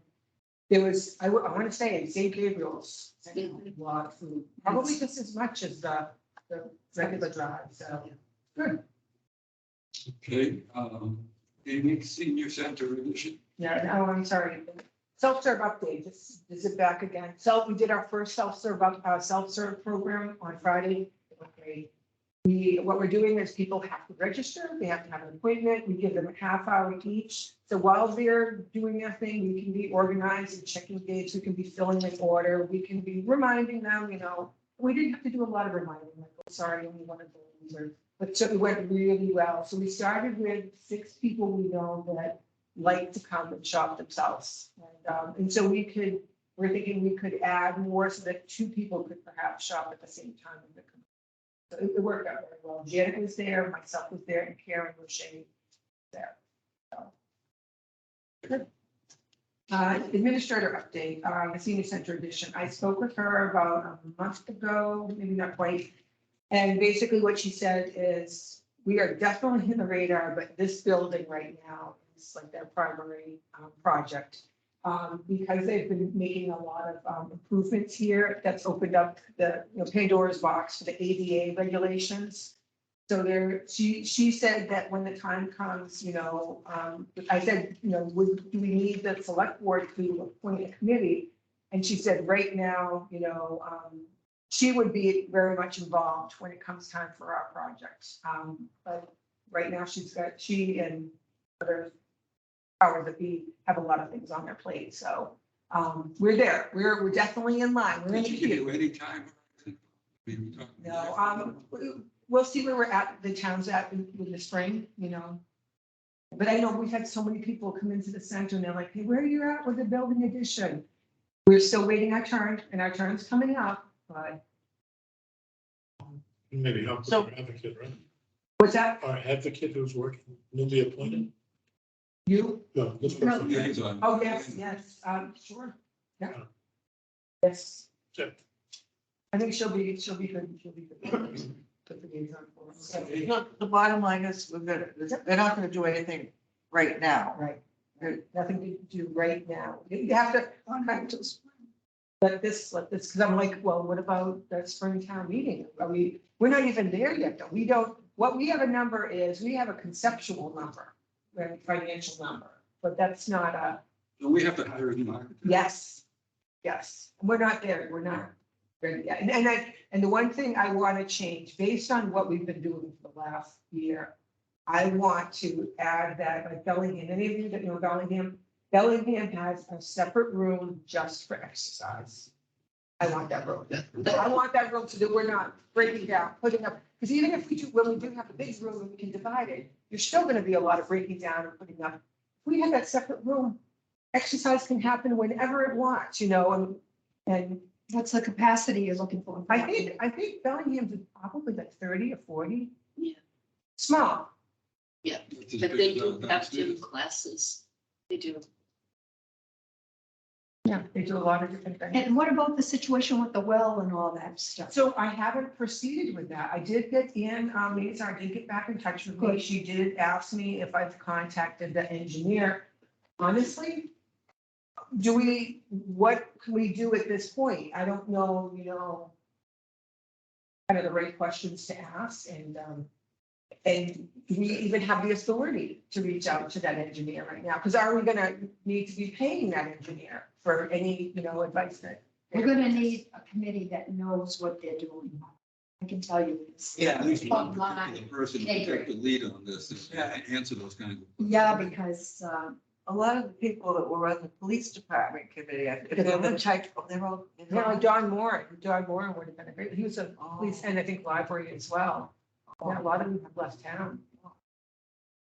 There was, I want to say in St. Gabriel's, a lot of food, probably just as much as the regular drive, so, good. Okay, Amy, senior center edition. Yeah, no, I'm sorry. Self-serve update, just visit back again. We did our first self-serve program on Friday. Okay. What we're doing is people have to register, they have to have an appointment, we give them a half hour each. So while they're doing their thing, we can be organized and checking dates, we can be filling an order, we can be reminding them, we didn't have to do a lot of reminding, like, oh, sorry, only one of those, but so it went really well. So we started with 6 people we know that like to come and shop themselves. And so we're thinking we could add more so that two people could perhaps shop at the same time. So it worked out very well. Janet was there, myself was there, and Karen Roche there. So. Good. Administrator update, the senior center edition. I spoke with her about a month ago, maybe not quite. And basically what she said is, we are definitely in the radar, but this building right now is like their primary project. Because they've been making a lot of improvements here, that's opened up the, Pandora's box for the ADA regulations. So she said that when the time comes, I said, do we need the select board to appoint a committee? And she said, right now, she would be very much involved when it comes time for our project. But right now she and other powers that be have a lot of things on their plate. So we're there. We're definitely in line. We're in Did the you give queue. you any time? Maybe talk- No, we'll see where we're at, the town's at in the spring, But I know we've had so many people come into the center and they're like, hey, where are you at with the building addition? We're still waiting our turn and our turn's coming up, but Maybe help with So- our advocate, right? what's that? Our advocate who's working, newly appointed? You? No, this No. person. Liaison. Oh, yes, sure. Yeah. Yeah. Yes, Check. I think she'll be good. She'll be good. Put the liaison for us. So, Look, the bottom line is, they're not gonna do anything right now. right. Nothing to do right now. You have to, let this, because I'm like, well, what about the spring town meeting? We're not even there yet, though. We don't, what we have a number is, we have a conceptual number, a financial number, but that's not a, So we have to hire an architect. yes. We're not there. We're not ready yet. And the one thing I want to change, based on what we've been doing for the last year, I want to add that, like Bellingham, any of you that know Bellingham has a separate room just for exercise. I want that room. I want that room so that we're not breaking down, putting up, because even if we do, when we do have a big room and we can divide it, there's still going to be a lot of breaking down and putting up. If we have that separate room, exercise can happen whenever it wants, and What's the capacity you're looking for? I think Bellingham's is probably like 30 or 40. Yeah. Small. It's as But big they as do our have gym downstairs. classes. They do. Yeah, they do a lot of different things. And what about the situation with the well and all that stuff? So I haven't proceeded with that. I did get Liaison did get back in touch with me. Good. She did ask me if I've contacted the engineer. Honestly, what can we do at this point? I don't know, kind of the right questions to ask and do we even have the authority to reach out to that engineer right now? Because are we gonna need to be paying that engineer for any, advice that? We're gonna need a committee that knows what they're doing. I can tell you this. At least one Oh, my. particular person to take the lead on this and answer those kinds of. questions. Yeah, because, A lot of the people that were on the police department committee, if they're in type, they're all. Yeah, Don Moore would have been a great, he was a police and I think library as well. Yeah, a lot of them have left town.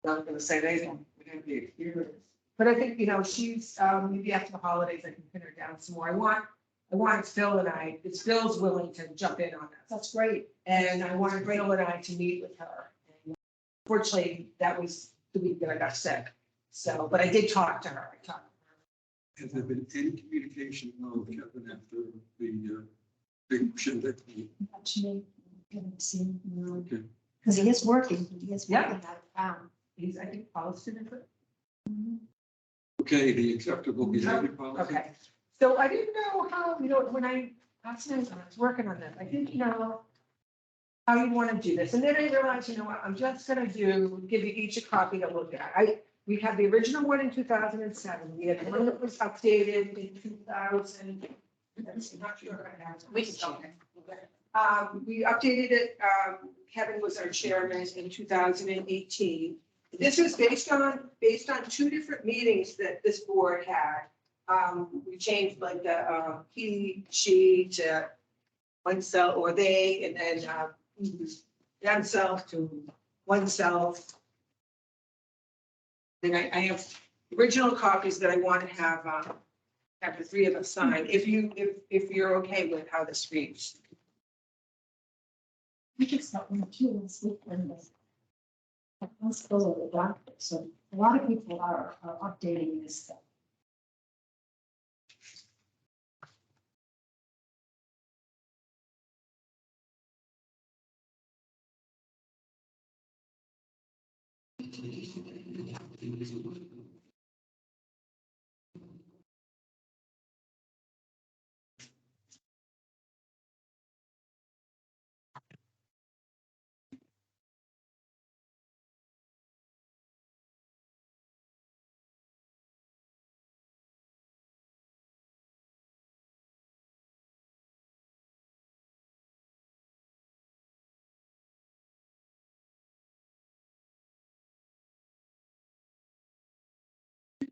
I was gonna say they don't, we don't be here. But I think, she's, maybe after the holidays, I can pin her down some more. I want Phil and I, because Phil's willing to jump in on this. that's great. And I wanted Phil and I to meet with her. And Unfortunately, that was the week that I got sick. So, but I did talk to her. I talked to Has there been any communication of Kevin after the big shindig? Actually, haven't seen, Okay. because he is working, Yeah. out of town. her. He's, I think, policy member. Okay, the acceptable behavior policy. Okay, so I didn't know how, when last night when I was working on this, I didn't know how you want to do this. And then I realized, what, I'm just gonna give you each a copy to look at. We had the original one in 2007. We had one that was updated in 2000. I'm not sure if I have it. We can show her. We updated it, Kevin was our chairman in 2018. This was based on two different meetings that this board had. We changed like the he, she to oneself or they, and then themselves to oneself. Then I have original copies that I want to have the three of us sign, if you're okay with how this reads. I just got one too, this weekend. Let's go to the doctor, so a lot of people are updating this stuff.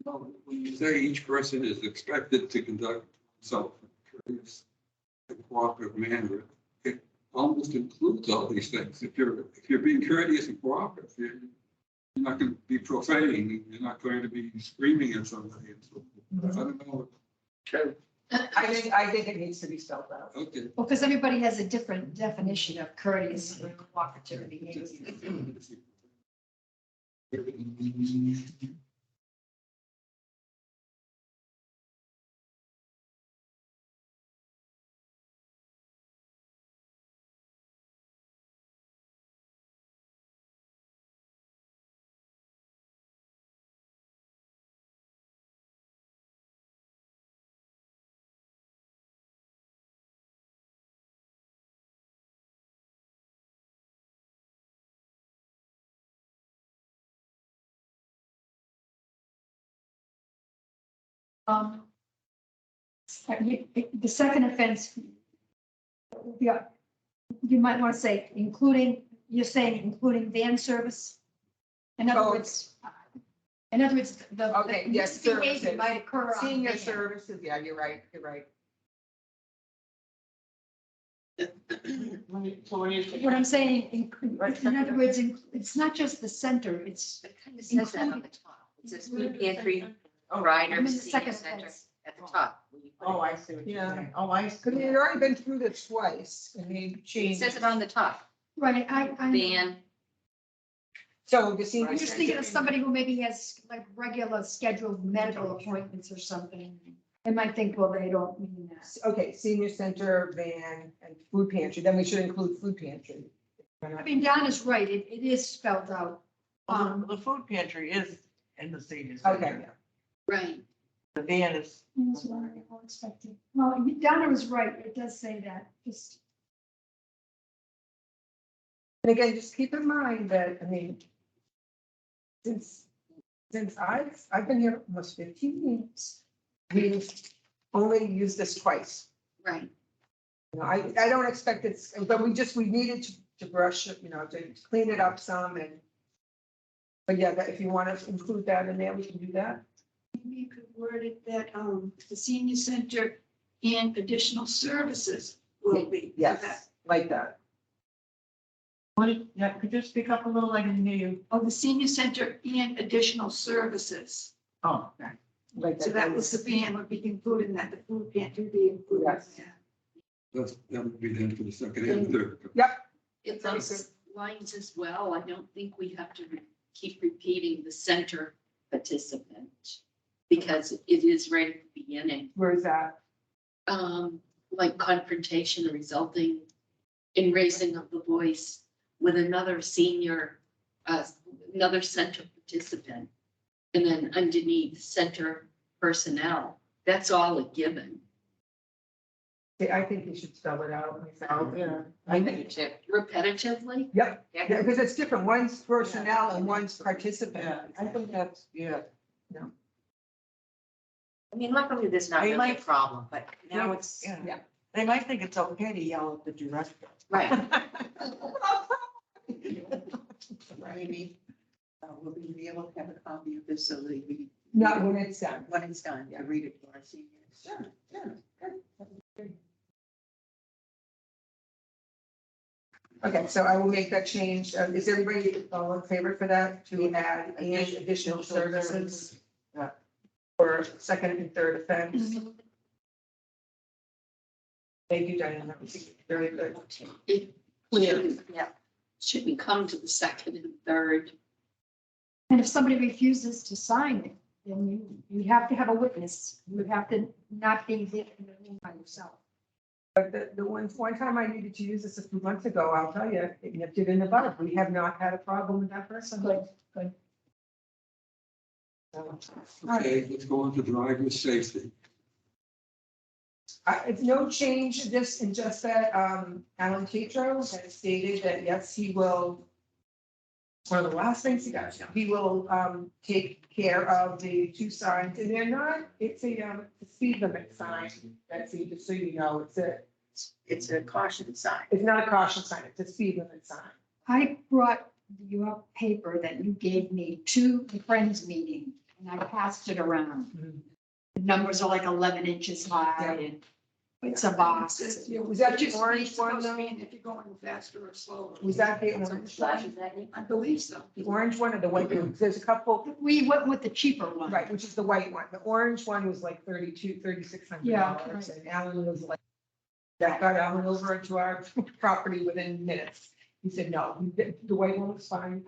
When you say each person is expected to conduct himself in a courteous and cooperative manner, it almost includes all these things. If you're being courteous and cooperative, you're not going to be profaning, you're not going to be screaming at somebody and so forth. I don't know. I think it needs to be spelled out. Okay. Well, because everybody has a different definition of courteous or cooperative behavior. The second offense, yeah, you might want to say including, you're saying including van service? In other Oh, words, the Okay, yes, misbehavior services. might occur on Senior van. services, yeah, you're right. So when you. What I'm saying, in other words, it's not just the center, it's, It kind of says that on the top. It says food pantry, rider, I'm in the senior second center offense. at the top. When you put Oh, it. I see what you're Yeah. saying. Oh, I see. Because we've already been through this twice and they It changed. says it on the top. right, I'm Van, So the senior. just thinking of somebody who maybe has like regular scheduled medical appointments or something. They might think, well, they don't mean that. Okay, senior center, van, and food pantry, then we should include food pantry. I mean, Donna's right, it is spelled out. The food pantry is in the senior Okay, center. yeah. right. The van is. That's what I expected. Well, Donna was right, it does say that, just. And again, just keep in mind that, I mean, since I've been here almost 15 years, we've only used this twice. Right. You know, I don't expect it's, but we needed to brush it, to clean it up some and. But yeah, if you want to include that in there, we can do that. Maybe you could word it that, the senior center and additional services will be. for that. Yes, like that. Yeah, could you speak up a little? I didn't hear you. Oh, the senior center and additional services. Oh, okay. Like So that was the van would be included in that, the food pantry would be included. Yes. Yeah. That would be then for the second and third. In those lines as well, I don't think we have to keep repeating the center participant because it is right at the beginning. Where's that? Like confrontation resulting in raising of the voice with another senior, another center participant. And then underneath center personnel, that's all a given. I think you should spell it out myself. Yeah. I think, Repetitively, yep, Yeah. yeah, because it's different. One's personnel and one's participant. Yeah, I think that's, yeah. I mean, luckily there's not They really a might- problem, but now it's, Yeah. Yeah. They might think it's okay to yell at the director. right. Maybe, will we be able to have a copy of this so that we, Not when it's done. when it's done, to read it to our seniors? Sure, sure. good. Okay, so I will make that change. Is everybody all in favor for that to add and additional services? Yeah. for second and third offense. Thank you, Diana, that was very good. It Clear. shouldn't come to the second and third. And if somebody refuses to sign it, then you have to have a witness. You have to not be there in the room by yourself. But the one time I needed to use this a few months ago, I'll tell you, it nipped it in the bud. We have not had a problem with that person. Good, good. So, Okay, let's go on to driver safety. it's no change in this, in just that, Alan Tetro has stated that, yes, he will. One of the last things he does, he will, take care of the two signs, and they're not, it's a speed limit sign, that's, just so you know, It's a caution sign. it's not a caution sign, it's a speed limit sign. I brought your paper that you gave me to the Friends meeting, and I passed it around. The numbers are like 11 inches high, and it's a box. Was that the Just orange supposed one to though? mean if you're going faster or slower. Was that the orange Flash one? is that you? I believe so. The orange one or the white one? There's a couple, We went with the cheaper one. right, which is the white one. The orange one was like $3,600. Yeah, And Alan was like, that got Alan over into our property within minutes. He said, no, the white one was fine.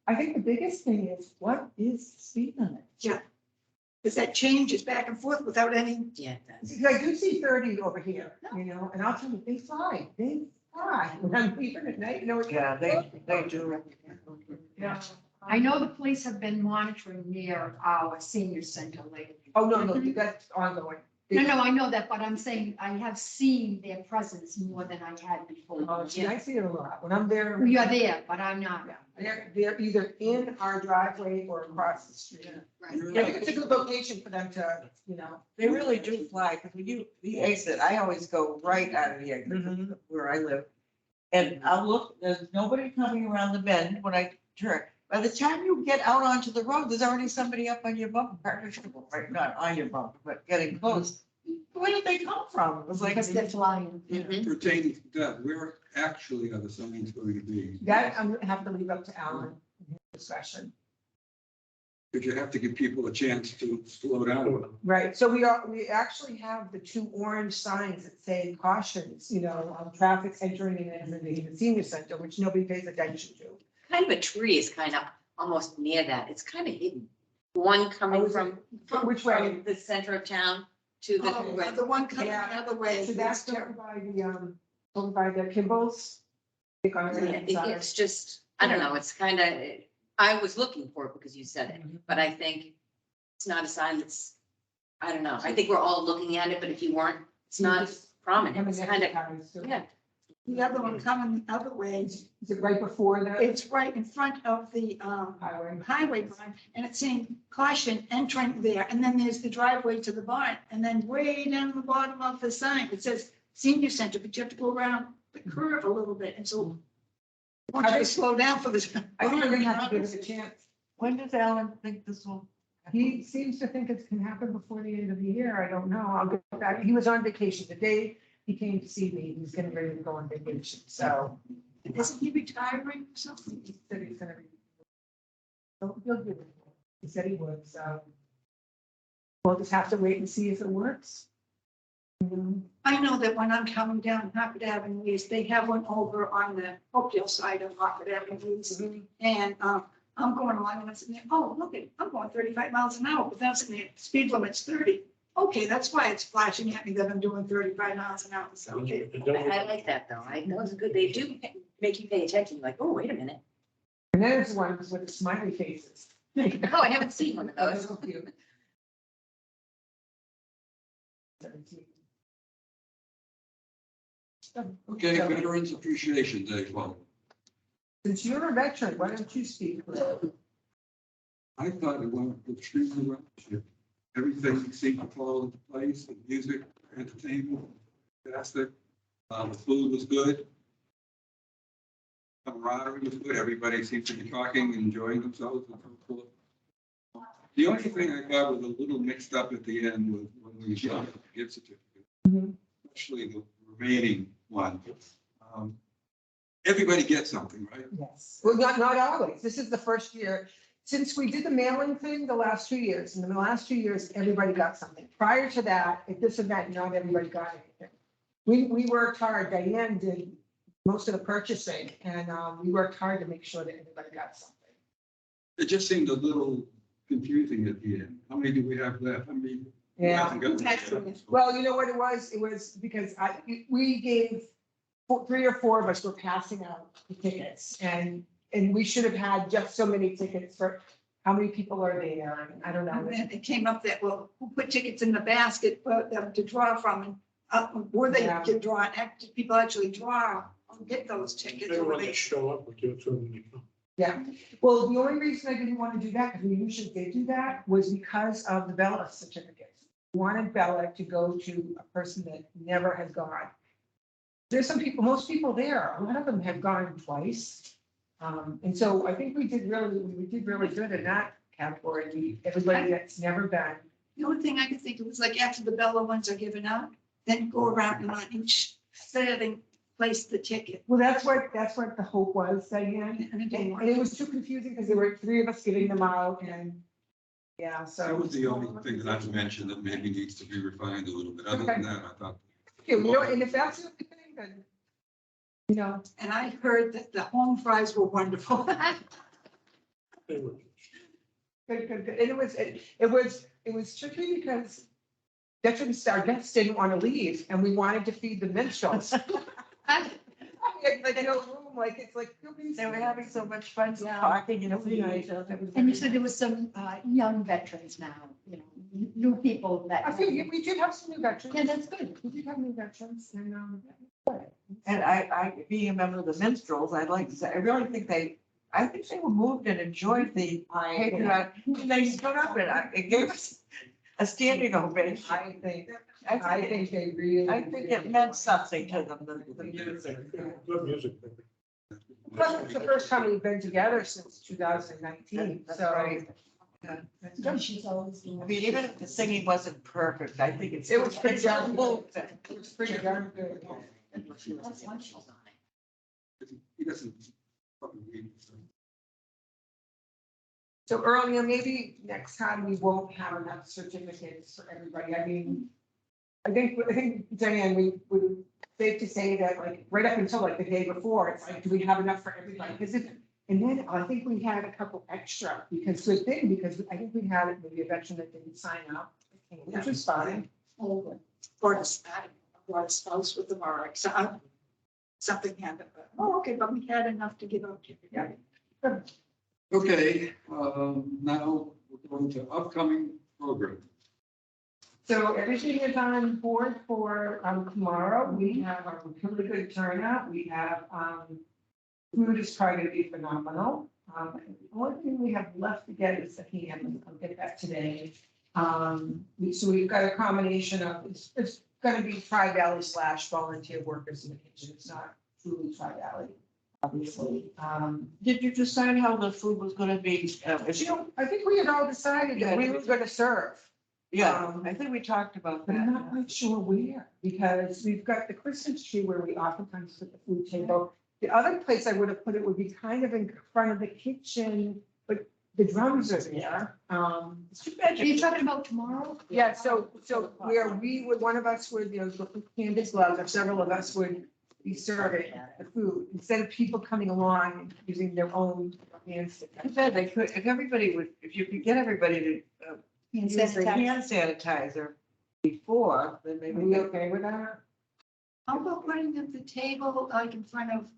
I think the biggest thing is, what is the speed limit? Because that changes back and forth without any, Yeah, that's. Because I do see 30 over here, you know, and I'll tell you, they fly. When I'm leaving at night, you know. Yeah, they do. Yeah. I know the police have been monitoring near our senior center lately. Oh, no, that's ongoing. No, I know that, but I'm saying I have seen their presence more than I had before. See, I see it a lot. When I'm there. You're there, but I'm not. Yeah, they're either in our driveway or across the street. Right. Yeah, it's a good location for them to, you know. They really do fly, because when you exit, I always go right out of the exit where I live. And I'll look, there's nobody coming around the bend when I turn. By the time you get out onto the road, there's already somebody up on your bumper, right, not on your bumper, but getting close. Where did they come from? It was like. Because they're flying. Pertaining to that, where actually are the signs going to be? That I'm gonna have to leave up to Alan, in his discretion. Because you have to give people a chance to slow down. Right, so we actually have the two orange signs that say cautions, you know, traffic's entering and exiting the senior center, which nobody pays attention to. Kind of a tree is kind of almost near that. It's kind of hidden. One coming Oh, is it? from. Which way? From the center of town to the. oh, the one coming Yeah. the other way. So that's over by the Kimball's. Think on the Yeah, right side. It's just, I don't know, it's kind of, I was looking for it because you said it, but I think it's not a sign that's, I don't know. I think we're all looking at it, but if you weren't, it's not prominent. It's kind of, yeah. The other one coming the other way, Is it right before the it's right in front of the highway? highway barn, and it's saying caution entering there, and then there's the driveway to the barn, and then way down the bottom of the sign, it says senior center, but you have to go around the curve a little bit, and so I want you to slow down for this. I think we're gonna have to give it a chance. When does Alan think this will? He seems to think it can happen before the end of the year. I don't know. I'll go back. He was on vacation. The day he came to see me, he was getting ready to go on vacation. So Isn't he retiring or something? he said he's gonna be. So he'll do it. He said he would, so. We'll just have to wait and see if it works. I know that when I'm coming down Hartford Avenue East, they have one over on the Oakdale side of Hartford Avenue East. And I'm going along and I'm sitting there, oh, look, I'm going 35 miles an hour, but that's in the speed limit's 30. Okay, that's why it's flashing at me that I'm doing 35 miles an hour. So, okay. I like that though. I know it's good. They do make you pay attention, like, oh, wait a minute. And then there's one with the smiley faces. Oh, I haven't seen one of Oh, those. so cute. Okay, Veterans Appreciation Day, well, Since you're a veteran, why don't you speak? I thought it went extremely well this year. Everything seemed to fall into place, the music, entertainment, fantastic. The food was good. Camaraderie was good. Everybody seemed to be talking, enjoying themselves. And so forth. The only thing I got was a little mixed up at the end with when we got the gift certificate, especially the remaining one. Everybody gets something, right? Yes. Well, not always. This is the first year. since we did the mailing thing the last 2 years, and in the last 2 years, everybody got something. Prior to that, at this event, not everybody got anything. We worked hard. Diane did most of the purchasing, and we worked hard to make sure that everybody got something. It just seemed a little confusing at the end. How many do we have left? How many? Yeah. hasn't gotten- Well, you know what it was? It was because we gave, 3 or 4 of us were passing out the tickets, and we should have had just so many tickets for, how many people are there? And I don't And know. then it came up that, well, who put tickets in the basket for them to draw from, and were they Yeah. to draw, and did people actually draw or get those tickets? They Or were want to they? show up, we give it to them when they come. Yeah, well, the only reason I didn't want to do that, because we usually did do that, was because of the Bella certificates. We wanted Bella to go to a person that never has gone. There's some people, most people there, a lot of them have gone twice. And so I think we did really good in that category. Everybody that's never been. The only thing I could think of was like after the Bella ones are given out, then go around and on each setting, place the ticket. Well, that's what the hope was, Diane. And it And didn't work. it was too confusing because there were 3 of us getting them out and, yeah, so. That was the only thing that I mentioned that maybe needs to be refined a little bit. Other than that, I thought. You know, and if that's the only thing, then, you know, And I heard that the home fries were wonderful. They were. good. And it was tricky because our guests didn't want to leave and we wanted to feed the minstrels. Like, no room, like, it's like. They were having so much fun Yeah. talking and It was nice. everything. It was And you very said there was some young veterans now, you know, new people nice. I that. feel we did have some new veterans. Yeah, that's good. We did have new veterans and, And I, being a member of the minstrels, I'd like to say, I really think I think they were moved and enjoyed the patriotic. They stood up and it gave us a standing ovation. I think I think they really. I think it meant something to them, the music. Good music. Plus, it's the first time we've been together since 2019, That's so. right. That's good. She's always doing. I mean, even if the singing wasn't perfect, I think it's. It was pretty it's darn good. moved. It was pretty darn good. That's why she's on it. He doesn't. fucking read, so. So earlier, maybe next time we won't have enough certificates for everybody. I mean, I think Diane, we would safe to say that like right up until like the day before, it's like, do we have enough for everybody? Because and then I think we had a couple extra because I think we had maybe a veteran that didn't sign up, which was fine. Brought a spouse with them or something happened, but, oh, okay, but we had enough to give out to everybody. Okay, now we're going to upcoming program. So everything is on board for tomorrow. We have a really good turnout. We have food is probably going to be phenomenal. The only thing we have left to get is the ham. I'll get that today. So we've got a combination of it's going to be Tri-Valley / volunteer workers in the kitchen. It's not truly Tri-Valley, obviously. Did you decide how the food was gonna be? You know, I think we had all decided that we were going to serve. Yeah, I think we talked about But I'm not that. quite sure where, because we've got the Christmas tree where we oftentimes put the food table. The other place I would have put it would be kind of in front of the kitchen, but the drums are there. It's too bad Are you you talking about tomorrow? Yeah, so where we would, one of us would, you know, with canvas gloves, or several of us would be serving the food, instead of people coming along and using their own hands. Too bad they could, if you could get everybody to Hand use the sanitizer. hand sanitizer before, then Are maybe. we okay with that? How about putting at the table, like in front of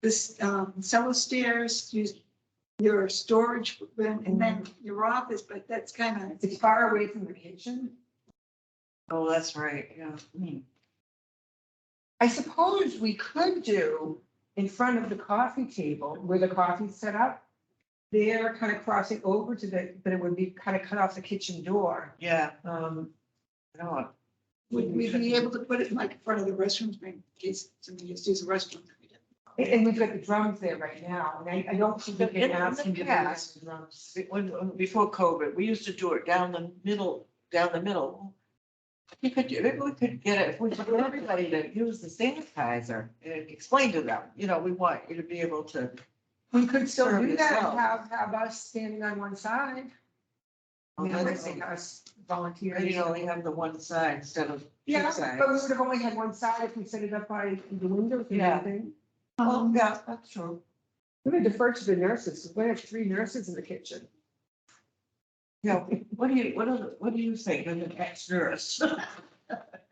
this, cellar stairs, use your storage room and then your office, but that's kind of. It's far away from the kitchen. Oh, that's right, yeah. I suppose we could do in front of the coffee table where the coffee's set up. They're kind of crossing over to but it would be kind of cut off the kitchen door. Yeah, Um, no, Would we be able to put it like in front of the restrooms in case somebody just use the restroom? and we've got the drums there right now, and I don't think we can In the ask them to bring past, the drums. before COVID, we used to do it down the middle. You could, maybe we could get it, if we could get everybody to use the sanitizer and explain to them, you know, we want you to be able to We could still Serve do that and yourself. have us standing on one side. I mean, Well, I'm that's- saying us volunteers. And you only have the one side instead of two Yeah, sides. but we would have only had one side if we set it up by the windows and Yeah. everything. Oh, yeah, that's true. We're gonna defer to the nurses, 'cause we have 3 nurses in the kitchen. Yeah, what do you think as an ex-nurse?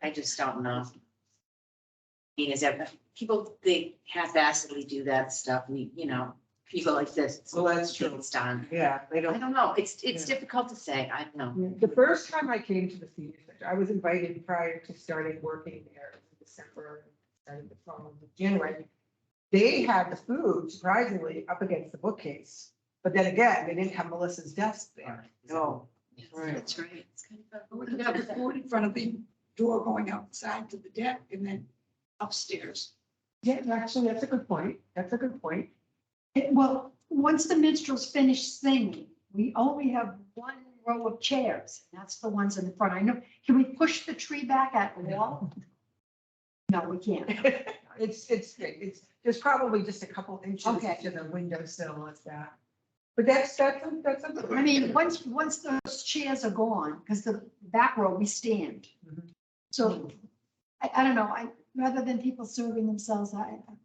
I just don't know. I mean, is that, people, they half-assedly do that stuff, we, people like this. Well, that's true. It's done. Yeah, they I don't, don't know, it's Yeah. difficult to say, I don't know. The first time I came to the senior center, I was invited prior to starting working there in December, started the following January. They had the food surprisingly up against the bookcase, but then again, they didn't have Melissa's desk there. no. Right. That's right. It's kind of We could have the food in front of the door going outside to the deck and then upstairs. Yeah, actually, that's a good point. That's a good point. Well, once the minstrels finish singing, we only have one row of chairs, and that's the ones in the front. I know, can we push the tree back at the wall? No, we can't. It's, there's probably just a couple inches Okay. to the windowsill like that. But that's a. I mean, once those chairs are gone, because the back row, we stand. Mhm. So, I don't know, rather than people serving themselves,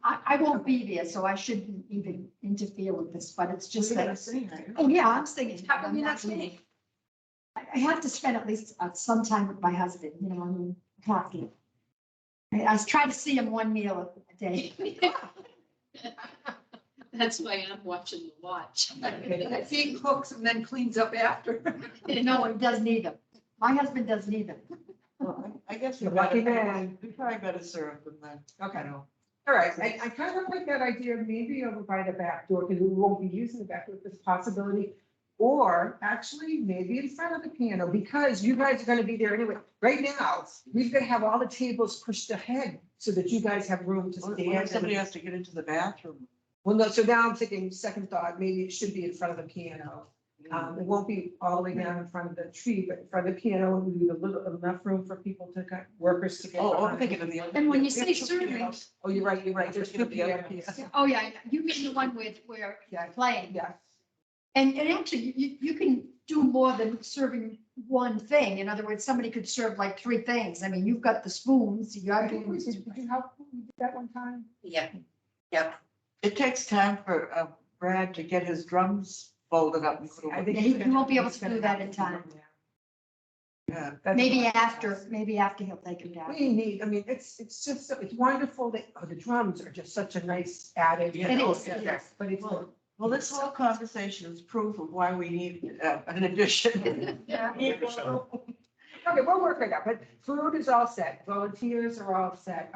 I won't be there, so I shouldn't even interfere with this, but it's just You're gonna that. sing, right? Oh, yeah, I'm singing. How come you're not singing? I have to spend at least some time with my husband, I mean, talking. I try to see him one meal a day. That's why I'm watching the watch. I think cooks and then cleans up after. No, he does neither. My husband does neither. Well, I guess You're you're lucky better, man. we probably better serve them then. Okay. All right, I kind of like that idea of maybe over by the back door, because we won't be using the back door, this possibility. Or actually, maybe in front of the piano, because you guys are gonna be there anyway. Right now, we've got to have all the tables pushed ahead so that you guys have room to What stand. if somebody has to get into the bathroom? Well, no, so now I'm thinking, second thought, maybe it should be in front of the piano. It won't be all the way down in front of the tree, but in front of the piano, we leave a little, enough room for people to, workers to get. Oh, I'm behind. thinking of the other. And when you we say have two serving- pianos. Oh, you're right, there's Thinking of two the other pianos. piano. Oh, yeah, you mean the one with, where you're playing. Yeah, And actually, you can do more than serving one thing. In other words, somebody could serve like 3 things. I mean, you've got the spoons, you got. did you help with that one time? Yeah, yep. It takes time for Brad to get his drums folded up. and put I away. think Yeah, he won't be able to do that in time. Yeah. That's- Maybe after he'll take it down. We need, I mean, it's just, it's wonderful that, the drums are just such a nice added. Yeah, It oh, is, yeah. it is. But it's, Well, this whole conversation is proof of why we need an addition. okay, we'll work it out, but food is all set, volunteers are all set,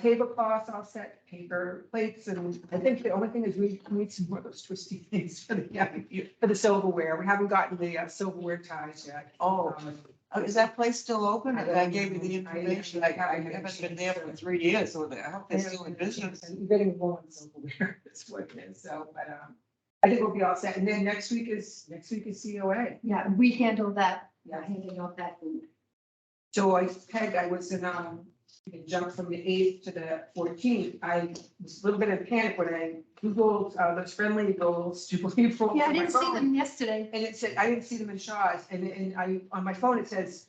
tablecloths all set, paper plates, and I think the only thing is we need some more of those twisty things for the silverware. We haven't gotten the silverware ties yet. Oh. Is that place still open? I gave you the I- information. I haven't been there for 3 years, so I hope they're still in business. And you're getting more on silverware, that's what it is, so, but, I think we'll be all set, and then next week is COA. Yeah, we handle that, Yeah. handing out that food. So Peg, I was in, jump from the 8th to the 14th. I was a little bit in panic when I Googled, those friendly goals to believe for. Yeah, I my didn't see phone. them yesterday. And it said, I didn't see them in Shaw's, and I, on my phone, it says,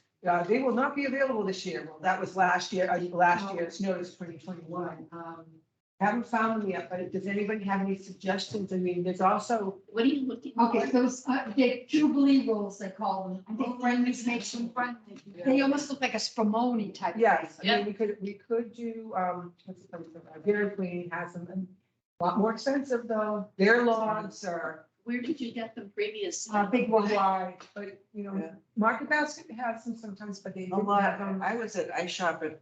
they will not be available this year. Well, that was last year, last year's notice, 2021. Haven't found them yet, but does anybody have any suggestions? I mean, there's also, What are you looking for? Okay, those, the Jubilee rolls, they call them. I think friendlies make them friendly. They almost look like a Spumoni type. yes, I Yeah. mean, we could do, what's the place, Dairy Queen has them, and a lot more expensive though. Their logs are Where did you get them previously? Big one. wide, but, Yeah. Market Basket has them sometimes, but they A didn't lot. have them. I shop at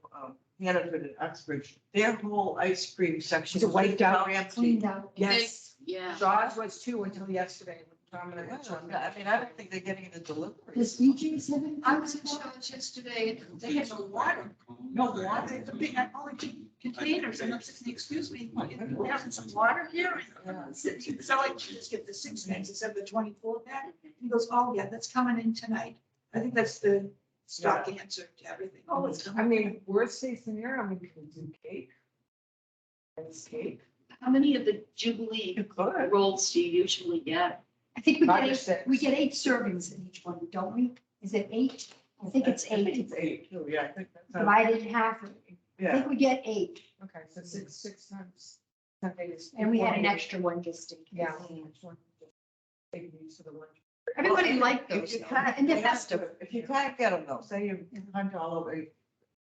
Hannaford and Uxbridge. Their whole ice cream section. Is it wiped out? Empty. Cleaned out. Yes, Yeah. Shaw's was too until yesterday. when Tom and I Yeah, went shopping. I mean, I don't think they're getting the delivery. Does BJ's have it? I was in Shaw's yesterday and they had no water. No water, it's a big, only 2 containers, and I'm saying, excuse me, we having some water here? So I just get the 6 packs instead of the 24 pack. He goes, oh yeah, that's coming in tonight. I think that's the stock answer to everything. Oh, it's I coming. mean, worst case scenario, I mean, we can do cake. Ice cake. How many of the Jubilee You could. rolls do you usually get? I think we Five or get six. we get 8 servings in each one, don't we? Is it 8? I think it's 8 It's 8 too, yeah, I think that's. divided in half. I Yeah, think we get 8, Okay, so six times. 10 days. and we had an extra one just in case. Yeah. Which one? Big news for the lunch. Everybody liked if those, you though, can't, and they're you have festive. to- if you can't get them though, say you hunt all over,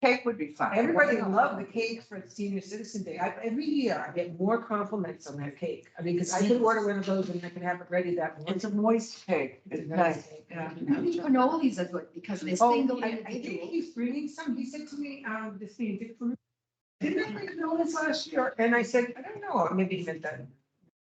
cake would be fine. Everybody loved the cake for Senior Citizen Day. Every year I get more compliments on that cake. I mean, because I could order one of those and I could have it ready that morning. It's a moist cake, It's it's a nice, nice cake. yeah. I think cannolis are good because they're Oh, single I think individual. he's bringing some. He said to me, this being Dick Fruit. Didn't I bring cannolis last year? And I said, I don't know, maybe he meant that in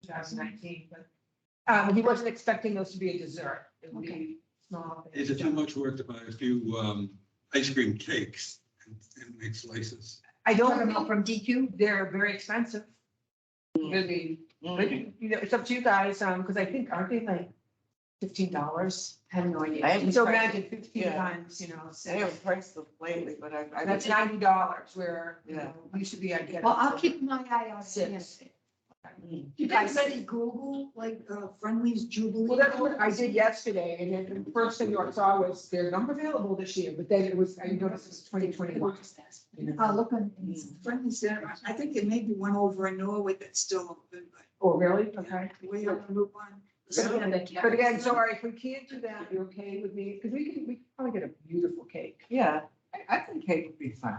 2019, but he wasn't expecting those to be a dessert. It would be small. Is it too much work to buy a few ice cream cakes and make slices? I Got don't them know out from DQ. they're very expensive. Really, but, you know, it's up to you guys, because I think, aren't they like $15? I have no I idea. haven't So tried imagine it. 15 Yeah. times, you know, I six. haven't priced them lately, but I. That's $90 where, you Yeah. know, used to be, I'd get. Well, I'll keep my eye on it. Six. You guys ready to Google like Friendly's Jubilee? Well, that's what I did yesterday, and then the first thing I saw was their number available this year, but then it was, I noticed it was 2021. I'll look on. Friendly's there. I think there may be one over in Norwood that's still open, but Oh, really? Okay. way up in Route 1. But again, sorry, if we can't do that, you're okay with me, because we can probably get a beautiful cake. Yeah, I think cake would be fine.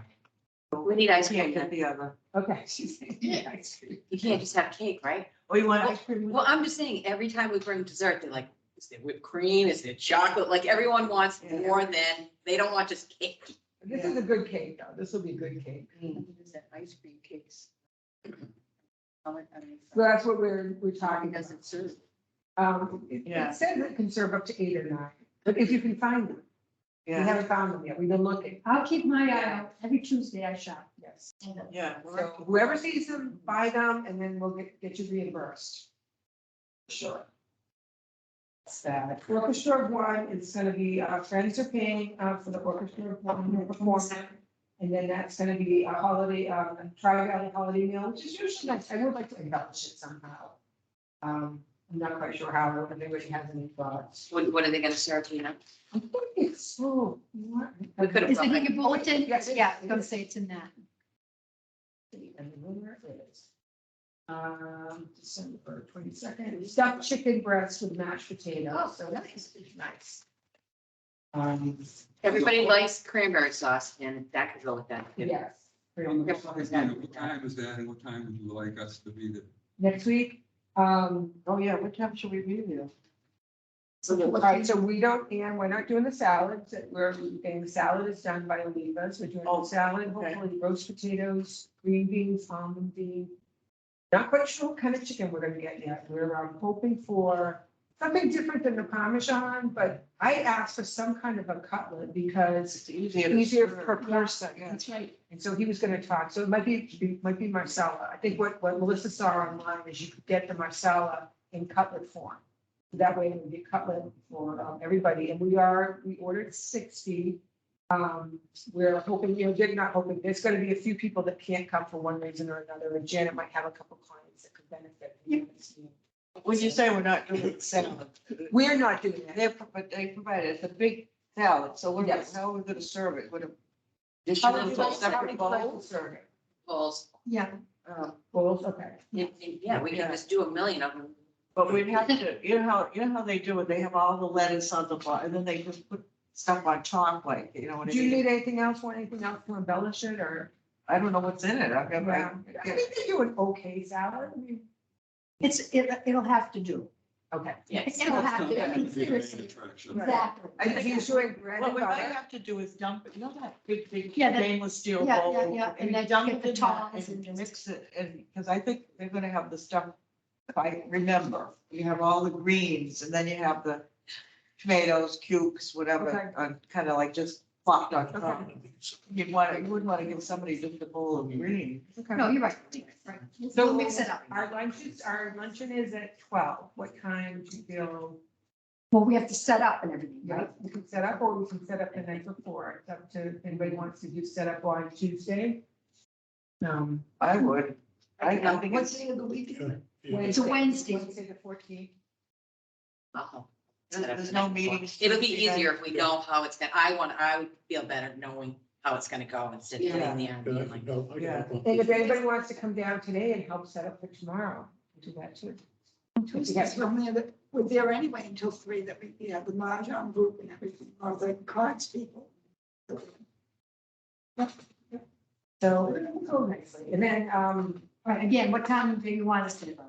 We need ice Can't cream get then. the other. Okay. She's saying ice cream. You can't just have cake, right? Oh, you want ice cream? Well, I'm just saying, every time we bring dessert, they're like, is there whipped cream? Is there chocolate? Like, everyone wants Yeah. more than, they don't want just cake. This is a good cake, though. This will be a good cake. Is that ice cream cakes? Well, that's what we're talking Does about. it serve? Yeah. It says it can serve up to 8 or 9, but if you can find them, we Yeah, haven't found them yet. We've been looking. I'll keep my eye out. Every Tuesday I shop. Yes. yeah. So whoever sees them, buy them, and then we'll get you reimbursed. Sure. That's that. Orchestra of One is gonna be, Friends are paying, for the Orchestra of One performance. And then that's gonna be a holiday, a Tri-Valley holiday meal, which is usually nice. I would like to embellish it somehow. I'm not quite sure how, if anybody has any thoughts. What are they gonna serve, you know? I think it's so. what? We could have Is it brought in your bulletin? Yes, it is. Yeah, I'm gonna say it's in that. And where it is. December 22nd, stuffed chicken breast with mashed potatoes. Oh, So nice. nice. Everybody likes cranberry sauce, and that could go with that. Yes. On the side, you know, what time is that and what time would you like us to be there? Next week, Oh, yeah, what time should we be there? all right, so we don't, and we're not doing the salads, we're getting, the salad is done by Olivas, we're doing Oh, salad, okay. hopefully roast potatoes, green beans, almond bean. Not quite sure what kind of chicken we're gonna get yet, we're hoping for something different than the Parmesan, but I asked for some kind of a cutlet because It's easier. easier serve. per person, That's right. and so he was gonna talk, so it might be Marsala. I think what Melissa saw online is you could get the Marsala in cutlet form. That way it would be cutlet for everybody, and we ordered 60. We're hoping, you know, they're not hoping, there's gonna be a few people that can't come for one reason or another, and Janet might have a couple clients that could benefit. from this. When you say we're not doing the salad, We're not doing that. but they provided, it's a big salad, so what, Yes. how are we gonna serve it? With a dish How it would you into a like- how would separate you like to bowl? serve it? Balls. Yeah, Bowls, okay. Yeah, we can just do a million of them. But we'd have to, you know how they do it, they have all the lettuce on the bottom, and then they just put stuff on top, like, you know what I Do you mean? need anything else, want anything else to embellish it, or? I don't know what's in it, I've got, Yeah, I think they do an okay salad. I mean, it'll have to do. okay. It'll have to, I mean, seriously, exactly. I think he's doing bread what and we might butter. have to do is dump it, you know that big Yeah, that- stainless steel yeah, bowl? yeah, yeah, and then dump get it the in that tongs and and just- mix it, and, because I think they're gonna have the stuff, if I remember, you have all the greens, and then you have the tomatoes, cukes, Okay. whatever, kind of like just plopped on top. You wouldn't want to give somebody just a bowl of greens. No, you're right, right. So We'll mix it up. Our luncheon is at 12. What time do you feel? Well, we have to set up and everything, Yeah, right? we can set up, or we can set up the night before. It's up to, if anybody wants to do set up on Tuesday. I would, I think What it's, day of the week is it? Yeah. It's a Wednesday. Wednesday the 14th. Oh. there's no meetings. It'll be Tuesday night. easier if we know how it's gonna, I would feel better knowing how it's gonna go instead of sitting there and being like. No, I Yeah. don't. And if anybody wants to come down today and help set up for tomorrow, do that too. Tuesdays, we're there anyway until 3 that we, the mahjong group and everything, or the cards people. So it'll go nicely. And then, All right, again, what time do you want us to go?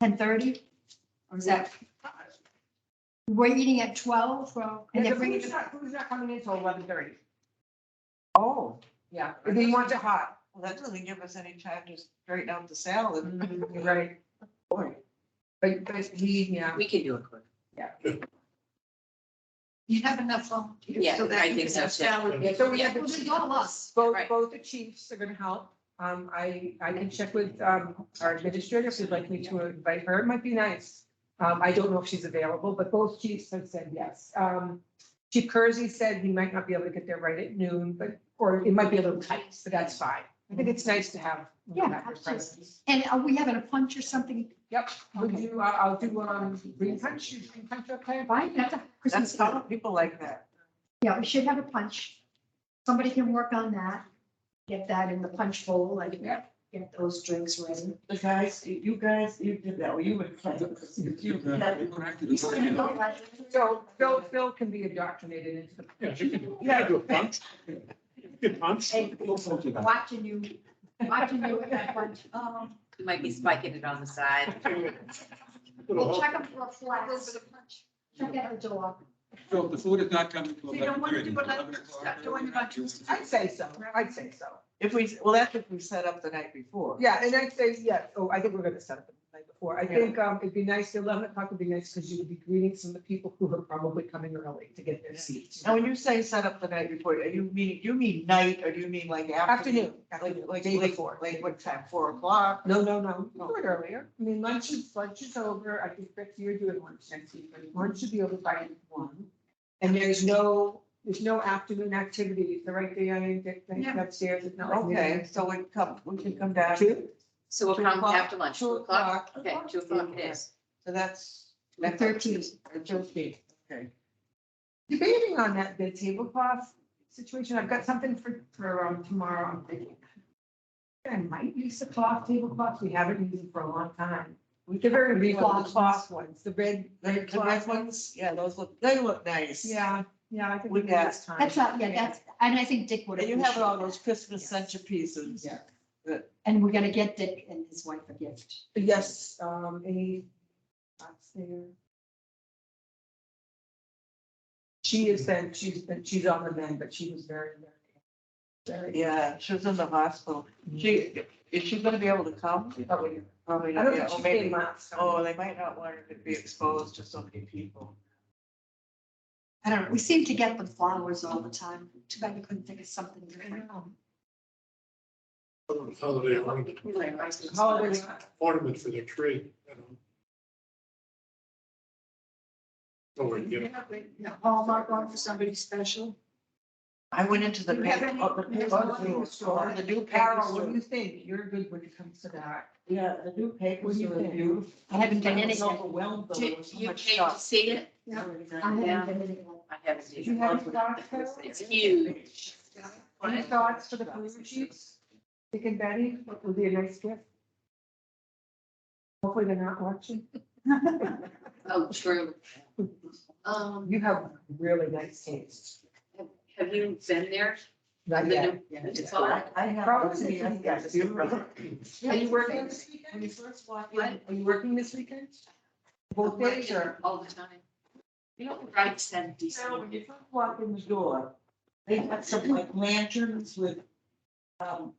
10:30? Or is that? We're eating at 12, or, and the they're bringing, food's not coming in until 11:30. Oh, Yeah, if they want it hot. well, that doesn't give us any time to straighten out the salad. You're right. Boy, But he, yeah. We can do it quick. You have enough volunteers. Yeah, so that I you think can so, have too. salad. Yeah, so we have Well, the there's all of us. both, Right. both the chiefs are gonna help. I can check with, our administrator, if you'd like me to invite her, it might be nice. I don't know if she's available, but both chiefs have said yes. Chief Kersey said he might not be able to get there right at noon, but, or it might be a little tight, but that's fine. I think it's nice to have. Yeah, your absolutely. presence. and are we having a punch or something? Yep, we'll do, I'll do, green punch, green punch, okay? Fine, that's a Christmas that's how card. people like that. Yeah, we should have a punch. Somebody can work on that. Get that in the punch bowl and get those drinks ready. The guys, you did that, well, you would. So Phil can be indoctrinated into the. Yeah, you can do a punch. You can punch. Hey, watching you at that punch. You might be spiking it on the side. We'll check them for a flat. Check out the door. So if the food is not coming to So you don't want to 11:30, do it like, 11 o'clock. start doing it on Tuesday. I'd say so, I'd say so. If we, well, that's if we set up the night before. Yeah, and I'd say, yeah, oh, I think we're gonna set up the night before. I think, it'd be nice, 11 o'clock would be nice, because you would be greeting some of the people who are probably coming early to get their seats. Now, when you say set up the night before, do you mean night, or do you mean like afternoon? Afternoon, Like, day like, before. like what time, 4 o'clock? No, do it earlier. I mean, lunch is over. I think Becky, you're doing lunch next week, but lunch should be over by 1. And there's no afternoon activities, the right day I get Yeah. upstairs. It's not like Okay, so we can come down. Two? So we'll 2 come o'clock, after lunch, 2 o'clock. Okay, 2 o'clock it is. So that's. The 13th. The 13th, okay. Debating on that, the tablecloth situation, I've got something for tomorrow, I'm thinking. I might use the tablecloth, we haven't used them for a long time. They're very reasonable, the cloth ones, the red The cloth red ones, yeah, they look nice. Yeah, I think With we got this time. That's not, yeah, that's, and I think Dick would. And you have all appreciate those Christmas centerpieces. Yeah. that. And we're gonna get Dick and his wife a gift. Yes, any thoughts there? She's on the mend, but she was very. Yeah, she was in the hospital. Is she gonna be able to come? Probably. Probably I not, don't yeah, think or she maybe, came last time. oh, they might not want her to be exposed to so many people. I don't know, we seem to get the flowers all the time. Too bad we couldn't think of something different. Holiday ornament, Holiday. ornament for their tree, you know. Or, you know, Hallmark on for somebody special. I went into the Do you have paper, any- the new Carol, papers. what do you think? You're good when it comes to that. Yeah, the new What papers do you are think? beautiful. I haven't done I was anything. overwhelmed though, there was so You much came to stuff. see it? I haven't done anything. I haven't Do you seen have it. any thoughts, Carol? It's huge. Any thoughts for the blue sheets? Dick and Betty, what would be a nice gift? Hopefully they're not watching. Oh, true. You have really nice taste. Have you been there? Not The yet. new- it's fun. I have. Probably, yes, yes. beautiful. Are you working this When weekend? you first walk What? in, Are you working this weekend? Both days or? All the time. you know, Right, said Carol, decent. when you first walk in the door, they had some like lanterns with, it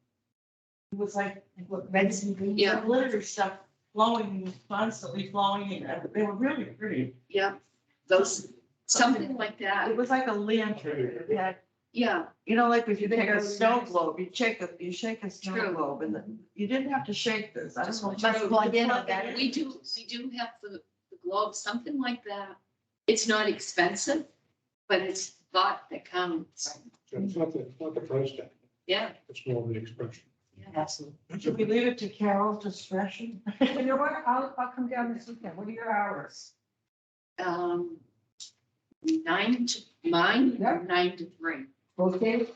was like, what, reds and greens, Yeah. glitter stuff flowing, constantly flowing, and they were really pretty. Yeah, those, something like It that. was like a lantern, it had, Yeah, you know, like if you take a Very snow nice. globe, you shake a snow True. globe, and then, you didn't have to shake this, I don't know. Must plug in on that. we do have the globe, something like that. It's not expensive, but it's thought that counts. so it's not the price tag, Yeah, it's more the expression. yeah. Absolutely. Should we leave it to Carol's discretion? You know what? I'll come down this weekend. What are your hours? 9 to, mine, Yeah. 9 to 3, Both days?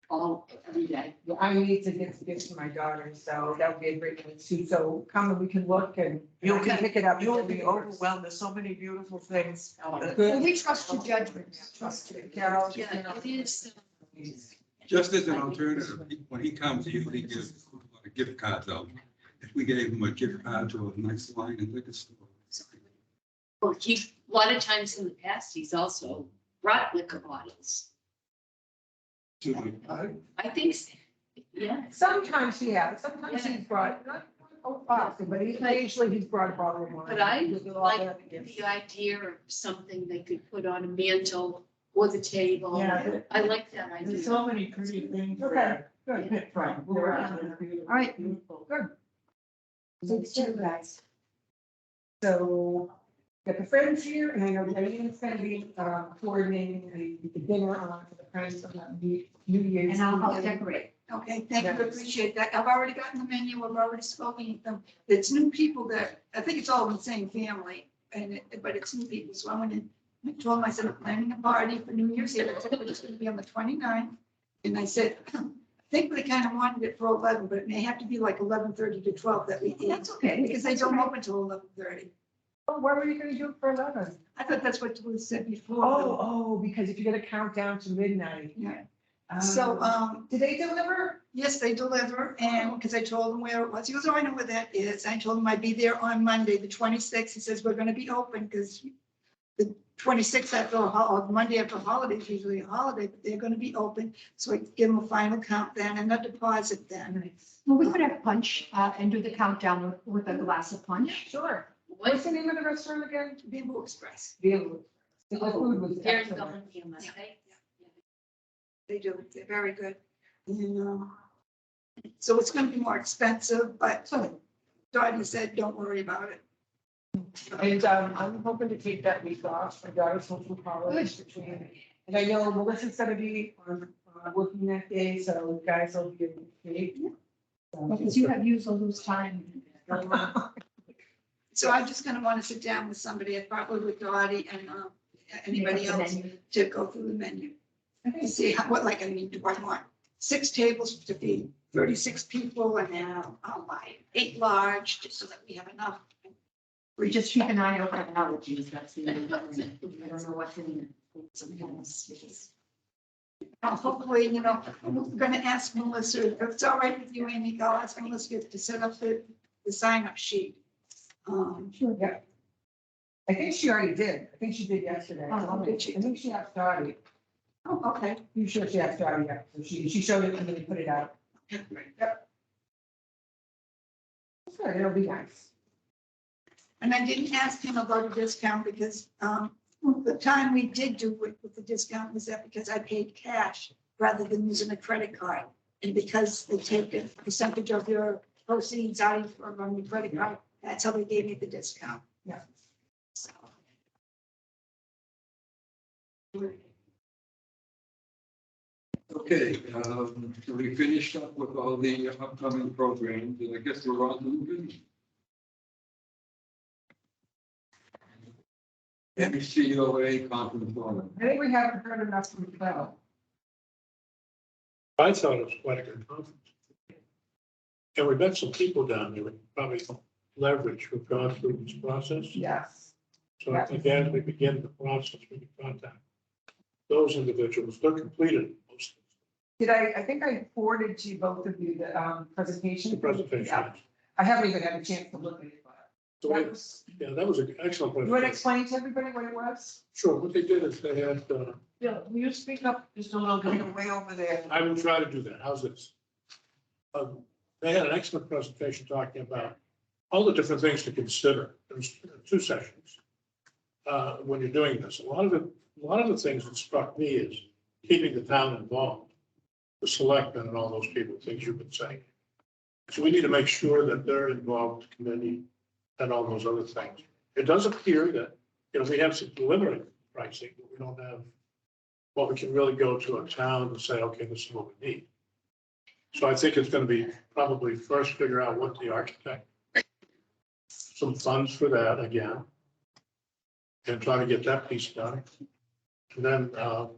all, every day. Well, I need to get gifts to my daughter, so that would be a great one too. So come and we can look and You'll I can pick it up. You'll be overwhelmed. There's so many beautiful things. Well, Good. we trust your judgment, trust you. Carol, Yeah, it is. Just as an alternative, when he comes, he usually gives a lot of gift cards out. If we gave him a gift card to a nice wine and liquor store. Well, he, a lot of times in the past, he's also brought liquor bottles. I think, yeah. Sometimes, yeah, sometimes he's brought, not often, but occasionally he's brought a bottle of wine. But I With all like that gifts. the idea of something they could put on a mantle or the table. Yeah. I like that There's idea. so many pretty things. Okay, to pick from. All right. Beautiful. Thanks to you guys. So, got the friends here, and I know Diane's gonna be coordinating the dinner on for the friends on that New Year's. And I'll help Eve. decorate. Okay, thank you, I appreciate that. I've already gotten the menu, I've already spoken with them. It's new people that, I think it's all in the same family, but it's new people, so I went in, I told them, I said, I'm planning a party for New Year's Eve, I said, it's gonna be on the 29th. And I said, I think they kind of wanted it for 11, but it may have to be like 11:30 to 12 that we eat. That's okay. Because they don't open till 11:30. Oh, what were you gonna do for 11? I thought that's what was said before. Oh, because if you're gonna count down to midnight. Yeah. So, Did they deliver? yes, they deliver, and because I told him where it was, he goes, oh, I know where that is. I told him I'd be there on Monday, the 26th. He says, we're gonna be open, because the 26th after, Monday after holidays, usually a holiday, but they're gonna be open. So I give them a final count then and a deposit then. Well, we could have punch and do the countdown with a glass of punch. Sure. What's the name of the restaurant again? Bimbo Express, The food was They're excellent. going here Monday. they do, they're very good. And, so it's gonna be more expensive, but Dottie said, don't worry about it. And I'm hoping to take that week off. My daughter's home from college between, and I know Melissa's gonna be working that day, so you guys will be paid. Because you have used all those time. So I'm just gonna wanna sit down with somebody, probably with Dottie and anybody else, to go through the menu. And see what, like, I mean, do I want 6 tables to feed 36 people, and then I'll buy 8 large, just so that we have enough. We just keep an eye out for allergies, that's the only thing. I don't know what's in it. Sometimes. Hopefully, I'm gonna ask Melissa, if it's all right with you, Amy, I'll ask Melissa to set up the sign-up sheet. Sure. Yeah. I think she already did. I think she did yesterday. Oh, did she? I think she asked Dottie. Oh, okay. You sure she asked Dottie, yeah. So she showed it and then put it out. Yep. That's good. It'll be nice. And I didn't ask him about a discount because the time we did do it with the discount was that because I paid cash rather than using a credit card. And because they take a percentage of your proceeds out from your credit card, that's how they gave me the discount. Yeah. So. Okay, so we finished up with all the upcoming programs, and I guess we're on moving. MCOA conference forum. I think we haven't heard enough from Phil. I thought it was quite a good conference. And we met some people down there, we probably leverage who've gone through this process. Yes. So I think as we begin the process, we can contact those individuals, they're completed most Did I think I forwarded to both of you the presentation. of the presentation. Yeah. I haven't even had a chance to look at it, but. So That we- was- yeah, that was an excellent You want to presentation. explain to everybody what it was? Sure, what they did is they had, Yeah, will you speak up just a little bit, way over there? I will try to do that. How's this? They had an excellent presentation talking about all the different things to consider. There's 2 sessions. When you're doing this, a lot of the things that struck me is keeping the town involved, the selectmen and all those people, things you've been saying. So we need to make sure that they're involved, committee, and all those other things. It does appear that, we have some preliminary pricing, but we don't have, well, we can really go to a town and say, okay, this is what we need. So I think it's gonna be probably first figure out what the architect, some funds for that again. And try to get that piece done. And then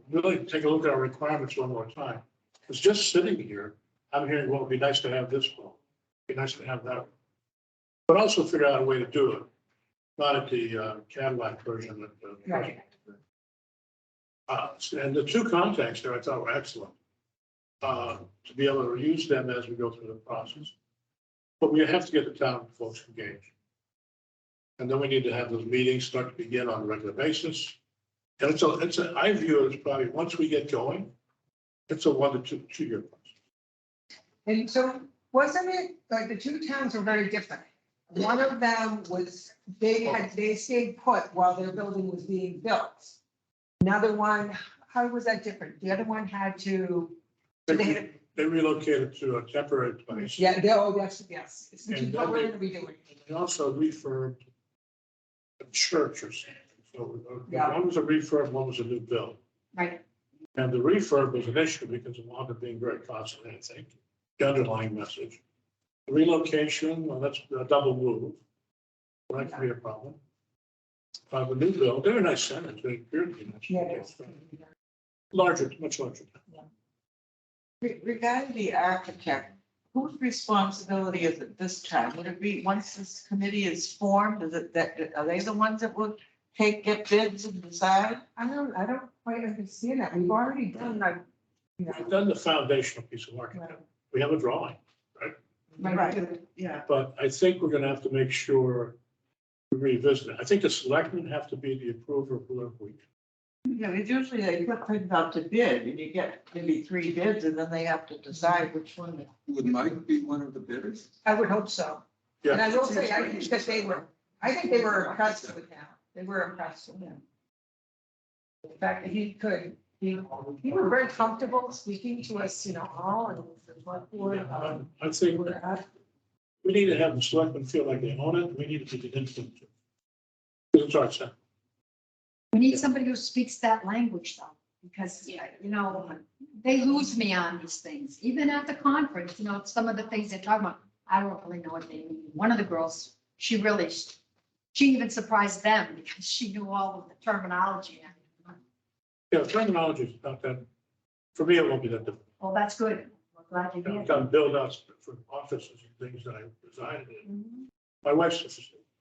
really take a look at our requirements one more time. It's just sitting here, I'm hearing, well, it'd be nice to have this one, be nice to have that. But also figure out a way to do it, not at the Cadillac version, but the. Right. And the two contacts there I thought were excellent. To be able to use them as we go through the process. But we have to get the town folks engaged. And then we need to have those meetings start to begin on a regular basis. And I view it as probably, once we get going, it's a 1 to 2 year process. And so wasn't it, like, the two towns were very different? One of them was, they stayed put while their building was being built. Another one, how was that different? The other one had to, They relocated to a temporary place. yeah, yes, it's And what then we're gonna be doing. They also refurbed a church or something. So Yeah. one was a refurb, one was a new build. Right. And the refurb was an issue because it wound up being very costly, I think, the underlying message. Relocation, well, that's a double move. That could be a problem. The new build, they're a nice centers, they appear to be nice. Yeah. Larger, much larger. Regarding the architect, whose responsibility is it this time? Would it be, once this committee is formed, is it that, are they the ones that would get bids and decide? I don't quite understand that. We've already done like, you know. We've done the foundational piece of architecture. We have a drawing, Right. Yeah. but I think we're gonna have to make sure we revisit it. I think the selectmen have to be the approver of whoever we. Yeah, because usually they put things out to bid and you get maybe 3 bids and then they have to decide which one. Would Mike be one of the bidders? I would hope so. And I Yeah, will say, I think that I think they were impressed with him. They were impressed with him. The fact that he was very comfortable speaking to us, you know, all and what board. I think we're at. we need to have the selectmen feel like they own it. We need to be the influencer. It's our town. We need somebody who speaks that language though, because, you know, they lose me on these things. Even at the conference, you know, some of the things they're talking about, I don't really know what they mean. One of the girls, she even surprised them because she knew all of the terminology. Yeah, terminology is not that, for me, it won't be that difficult. Well, that's good. We're glad you I've did. done build outs for offices and things that I resided in. My wife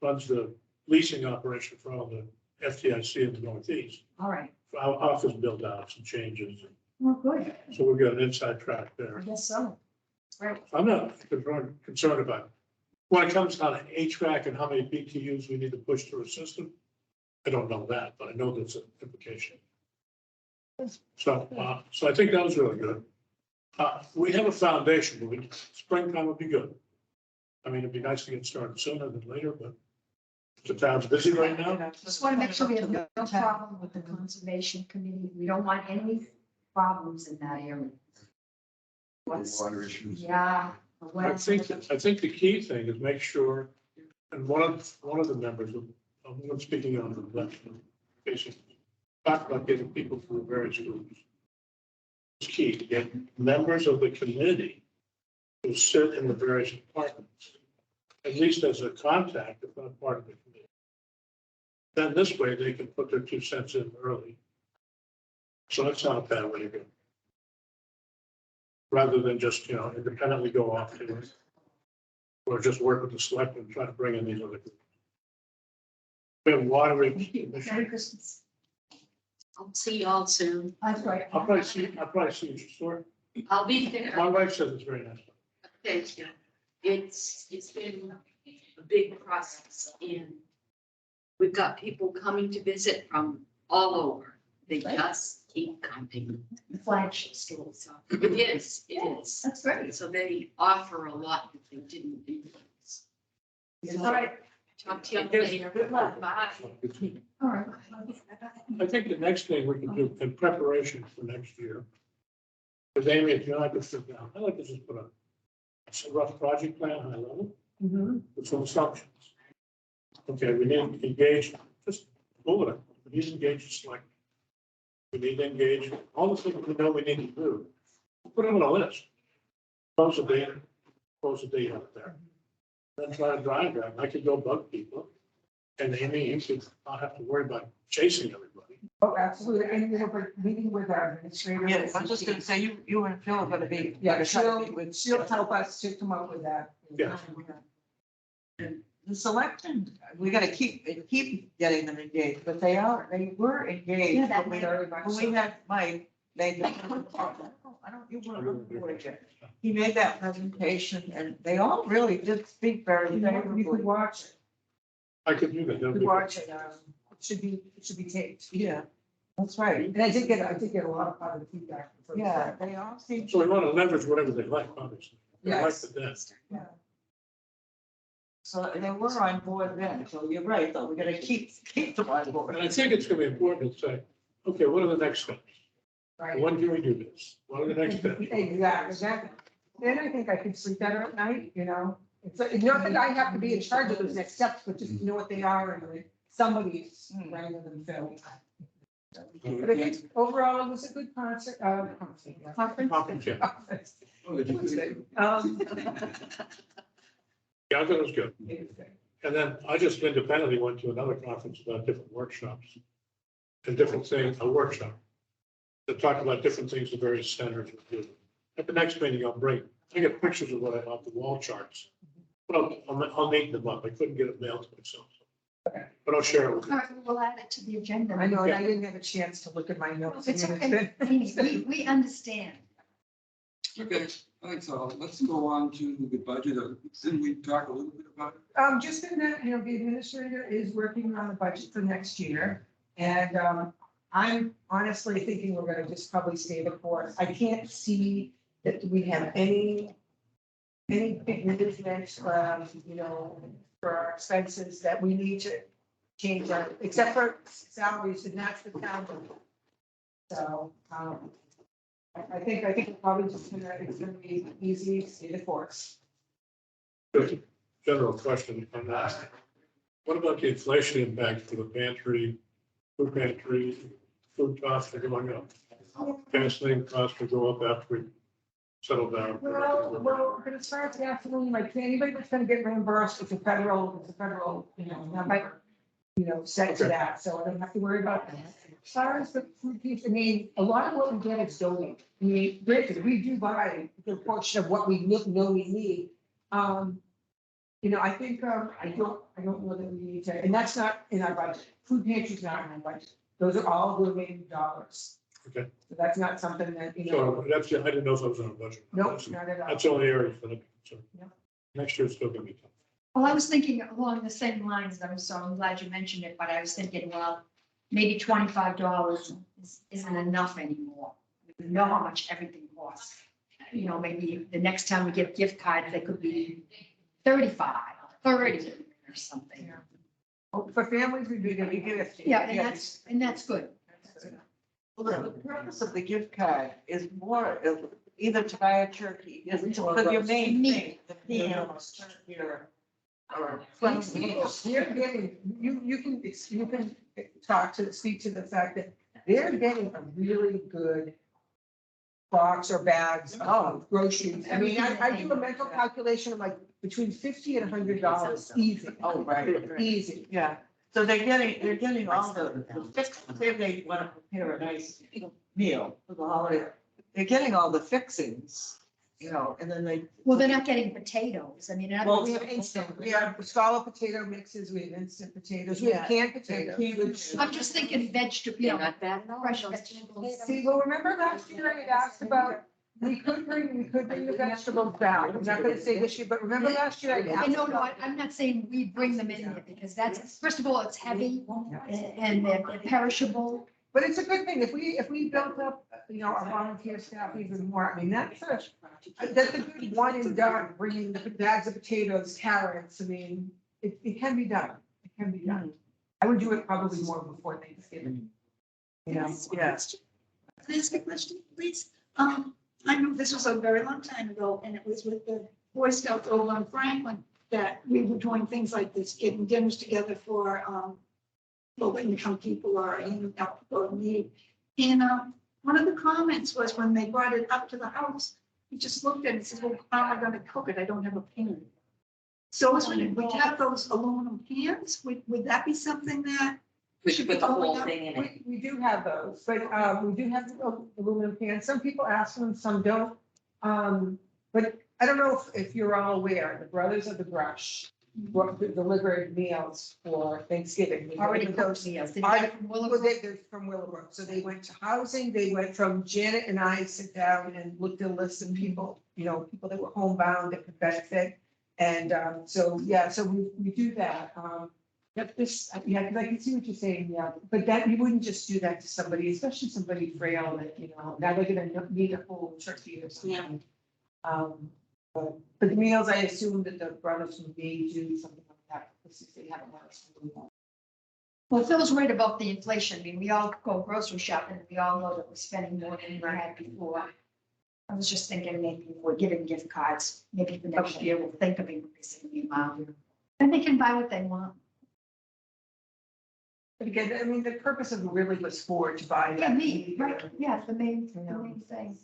runs the leasing operation for all the FDIC in the Northeast, All right. for our office build outs and changes. Well, good. So we've got an inside track I there. guess so. Right. I'm not concerned about it. When it comes down to HVAC and how many BTUs we need to push through a system, I don't know that, but I know that's an implication. So I think that was really good. We have a foundation, but springtime would be good. I mean, it'd be nice to get started sooner than later, but the town's busy right now. Just want to make sure we have no problem with the conservation committee. We don't want any problems in that area. Water issues. Yeah. I think the key thing is make sure, and one of the members, I'm speaking on the election, basically, talked about getting people from the various groups. It's key to get members of the committee who sit in the various departments, at least as a contact, if not part of the committee. Then this way they can put their 2 cents in early. So that's not a bad way to go. Rather than just, independently go off to it. Or just work with the selectmen and try to bring in these other groups. We have water. Merry Christmas. I'll see y'all soon. That's right. I'll probably see you at your store. I'll be there. My wife says it's very nice. Thank you. It's been a big process and we've got people coming to visit from all over. They just keep coming. The flagship store. So it is. That's great. So they offer a lot that they didn't do. All right. Talk to you later. Good luck. Bye. All right. I think the next thing we can do in preparation for next year. Because Amy, if you like to sit down, I'd like to just put a rough project plan high level with some assumptions. Okay, we need to engage, just bullet it. We need to engage the select. We need to engage all the things we know we need to do. Put them on a list. Close a date out there. Then try to drive that. I could go bug people. And Amy, you could not have to worry about chasing everybody. Oh, absolutely. And, you know, but meeting with our administrator. Yes, I'm just gonna say, you and Phil are gonna be. Yeah, she'll, she'll help us to come up with that. Yeah. And the selectmen, we gotta keep getting them engaged, but they were engaged. Yeah, that when we had Mike made the, I don't, you weren't on board yet. He made that presentation and they all really did speak very You could favorably. watch it. I could do that. You That'd could be- watch it. It should be taped. Yeah, that's right. And I did get a lot of positive feedback. from folks. Yeah, they all seem. So we want to leverage whatever they like, obviously. They like Yes. the dance. Yeah. So they were on board then, so you're right, though, we gotta keep them on board. And I think it's gonna be important to say, okay, what are the next steps? Right. When can we do this? What are the next steps? Exactly. Then I think I could sleep better at night, you know? It's not that I have to be in charge of those next steps, but just know what they are and like somebody's running them Phil. But I think overall it was a good conference. Conference, yeah. Conference. Oh, did you say- Um, Yeah, I thought it was good. And then I just independently went to another conference about different workshops. And different things, a workshop. To talk about different things the various centers would do. At the next meeting, I get pictures of what I want, the wall charts. But I'll make them up. I couldn't get it mailed to myself. But I'll share it with All you. right, we'll add it to the agenda. I know, and I didn't have a chance to look at my notes. It's okay. We understand. Okay, thanks all. Let's go on to the budget. Didn't we talk a little bit about it? Just in that, you know, the administrator is working on the budget for next year. And I'm honestly thinking we're gonna just probably stay the course. I can't see that we have any big movement, you know, for our expenses that we need to change our, except for salaries, and that's the town. So, I think we're probably just it's gonna be easy, stay the course. Just a general question on that. What about the inflation impact for the pantry, food costs are going up? Gasoline costs will go up after we settle down. Well, but as far as gasoline, like anybody that's gonna get reimbursed, it's a federal, you know, number, you know, set to that, so I don't have to worry about that. As far as the food piece, I mean, a lot of what we get is donated. I mean, granted, we do buy a good portion of what we know we need. You know, I think, I don't know that we need to, and that's not in our budget. Food pantry's not in our budget. Those are all donated dollars. Okay. So that's not something that, you know, So that's, I didn't know if it was on a budget. nope, not at all. That's the only area for the concern. Yep. Next year it's still gonna be tough. Well, I was thinking along the same lines, so I'm glad you mentioned it, but I was thinking, well, maybe $25 isn't enough anymore. We know how much everything costs. You know, maybe the next time we get gift cards, they could be 35, 30 or something. Yeah. Oh, for families, we do get a gift. Yeah, and that's good. Well, the purpose of the gift card is more either to buy a turkey, is for your main thing, the meals, turkey or. They're getting, you can speak to the fact that they're getting a really good box or bags of groceries. I mean, I do a mental calculation of like between $50 and $100, easy. Oh, right. Easy. Yeah, so they're getting all the fix, say they want to prepare a nice meal for the holiday. They're getting all the fixings, you know, and then they. Well, they're not getting potatoes. I mean, Well, we have instant, we have scallop potato mixes, we have instant potatoes, we have canned potatoes. I'm just thinking vegetable, They're not bad at all. fresh those vegetables. See, well, remember last year I had asked about, we could bring the vegetables back. I'm not gonna say this year, but remember last year I I asked. know, no, about- I'm not saying we bring them in here because that's, first of all, it's heavy and they're perishable. But it's a good thing, if we built up, you know, our volunteer staff even more, I mean, that's a good one and done, bringing the bags of potatoes, carrots, I mean, it can be done, it can be done. I would do it probably more before Thanksgiving. You know, Yeah. Can I ask a question, please? I know this was a very long time ago, and it was with the Boy Scouts over on Franklin that we were doing things like this, getting dinners together for low-income people or people in need. And one of the comments was when they brought it up to the house, He just looked at it and said, well, how am I gonna cook it? I don't have a pan. So I was wondering, would you have those aluminum pans? Would that be something that? With the whole going up? thing in it. We do have those, but we do have aluminum pans. Some people ask them, some don't. But I don't know if you're all aware, the Brothers of the Brush delivered meals for Thanksgiving. Already cooked meals. Did you Already- get it from Well, Willowbrook? they're from Willowbrook, so they went to housing, they went from Janet and I sit down and looked at a list of people, people that were homebound that could benefit. And so, yeah, so we do that. Yep, yeah, because I can see what you're saying, yeah, but that, you wouldn't just do that to somebody, especially somebody frail that, now they're gonna need a whole turkey or something. But the meals, I assume that the brothers would be do something like that, because if they have a lot of food. Well, Phil's right about the inflation. I mean, we all go grocery shopping, and we all know that we're spending more than we had before. I was just thinking maybe if we're giving gift cards, maybe the next year we'll think of increasing the amount. And they can buy what they want. But again, I mean, the purpose of it really was to buy. Yeah, that me, meat. right, yeah, the main thing.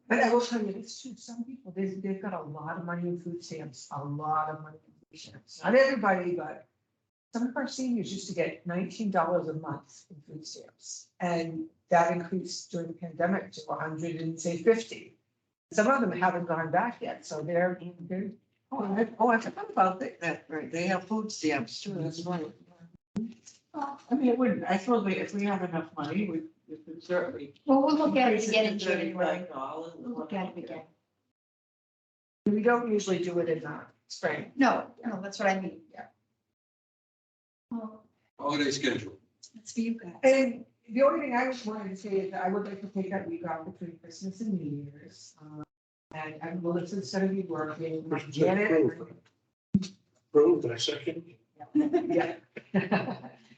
But I will tell you this too, some people, they've got a lot of money in food stamps, a lot of money in food stamps. Not everybody, but some of our seniors used to get $19 a month in food stamps. And that increased during the pandemic to 100 and say 50. Some of them haven't gone back yet, so they're. I forgot about that, right, they have food stamps too, that's right. I mean, it wouldn't, I suppose if we have enough money, we could certainly. Well, we'll look at it increase again in to January. $35 We'll look at it again. We don't usually do it in spring. No, that's what I mean, yeah. Well, Holiday schedule. that's for you guys. And the only thing I was wanting to say is that I would like to take that week off between Christmas and New Year's. And Melissa's gonna be working. Christmas Janet. approved. Approved, I second. Yeah.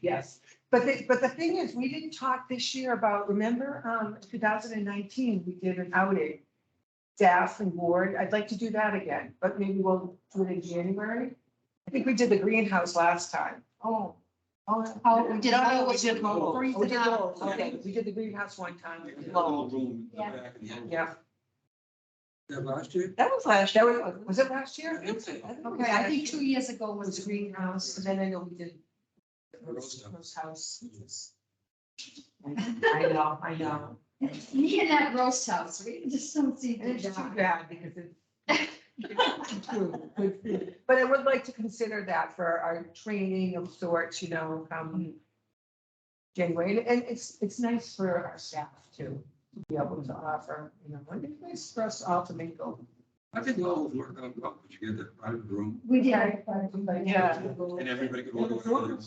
Yes, but the thing is, we didn't talk this year about, remember, 2019, we did an outing. Staff and board, I'd like to do that again, but maybe we'll do it in January. I think we did the greenhouse last time. Oh. Oh, we did, No, we we did both. freeze We it did out. both, okay, we did the greenhouse one time. We had a little room in the Yeah. back of the room. Yeah, That last year? That was last that year. was it last year? Okay, I think 2 years ago Was was the the greenhouse, and then I know we did. the Roast house. roast house. I know. Me and that roast house, we just don't see And the it's too job. bad because it's. Good food. But I would like to consider that for our training of sorts, come January. And it's nice for our staff to be able to offer, and it's nice for us all to mingle. I think we always work out well, but you get the private room We did. Yeah. and everybody can order.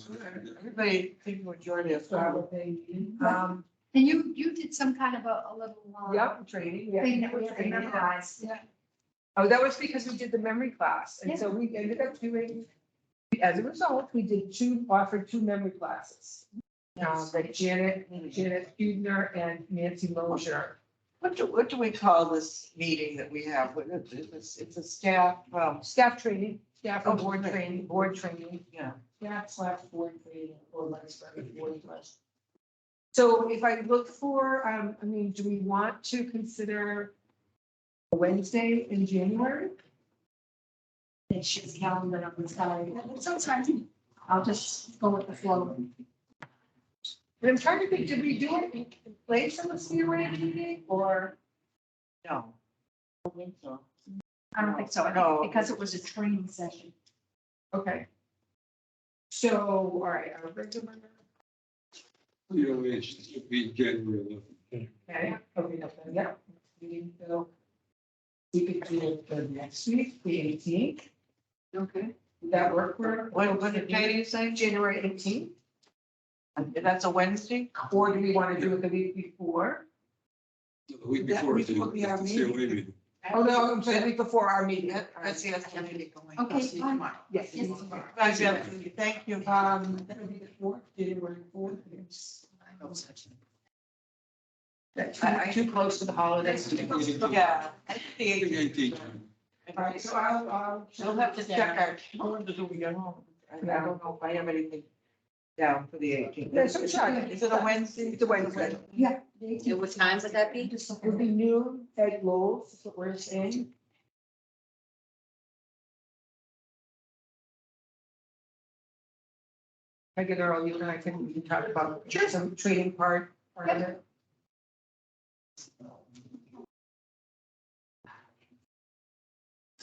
Everybody, I think majority of. Um, And you did some kind of a little. yeah, training, yeah. Thing that we had to memorize. Yeah. Oh, that was because we did the memory class, and so we ended up doing, as a result, we did offered two memory classes. That Janet Hudner and Nancy Mosher. What do we call this meeting that we have? It's a staff, Staff training, staff and Oh, board right. training, yeah. staff/board training, or board class. So if I look for, do we want to consider a Wednesday in January? It's just calendar on the side. Sometimes I'll just go with the flow. And I'm trying to think, did we do it in place of the COA meeting or? No. I don't think so. I don't think so, I No. think because it was a training session. Okay. So, all right, our regular. It should be January 11th. Okay, yeah. So we could do it for next week, the 18th. Okay. Would that work for? What day do you say? January 18th, That's a Wednesday? or do we want to do it the week before? The week That before week is the will be our COA meeting. meeting. Oh, no, I'm sorry, the week before our meeting. That's the other meeting. Okay, fine. Yes. Yes. Guys, yeah, thank you. That would be the 4th, January 4th. That's too close to the holidays. Yeah. I think the I think 18th. 18th. All right, so I'll. We'll have to check our calendars when we get home. I don't know if I have anything down for the 18th. There's some check. Is it a Wednesday? It's a Wednesday. Yeah. And what time would that be? It'll be noon at Lowe's, is what we're saying. I get early, you and I can talk about some trading part of it.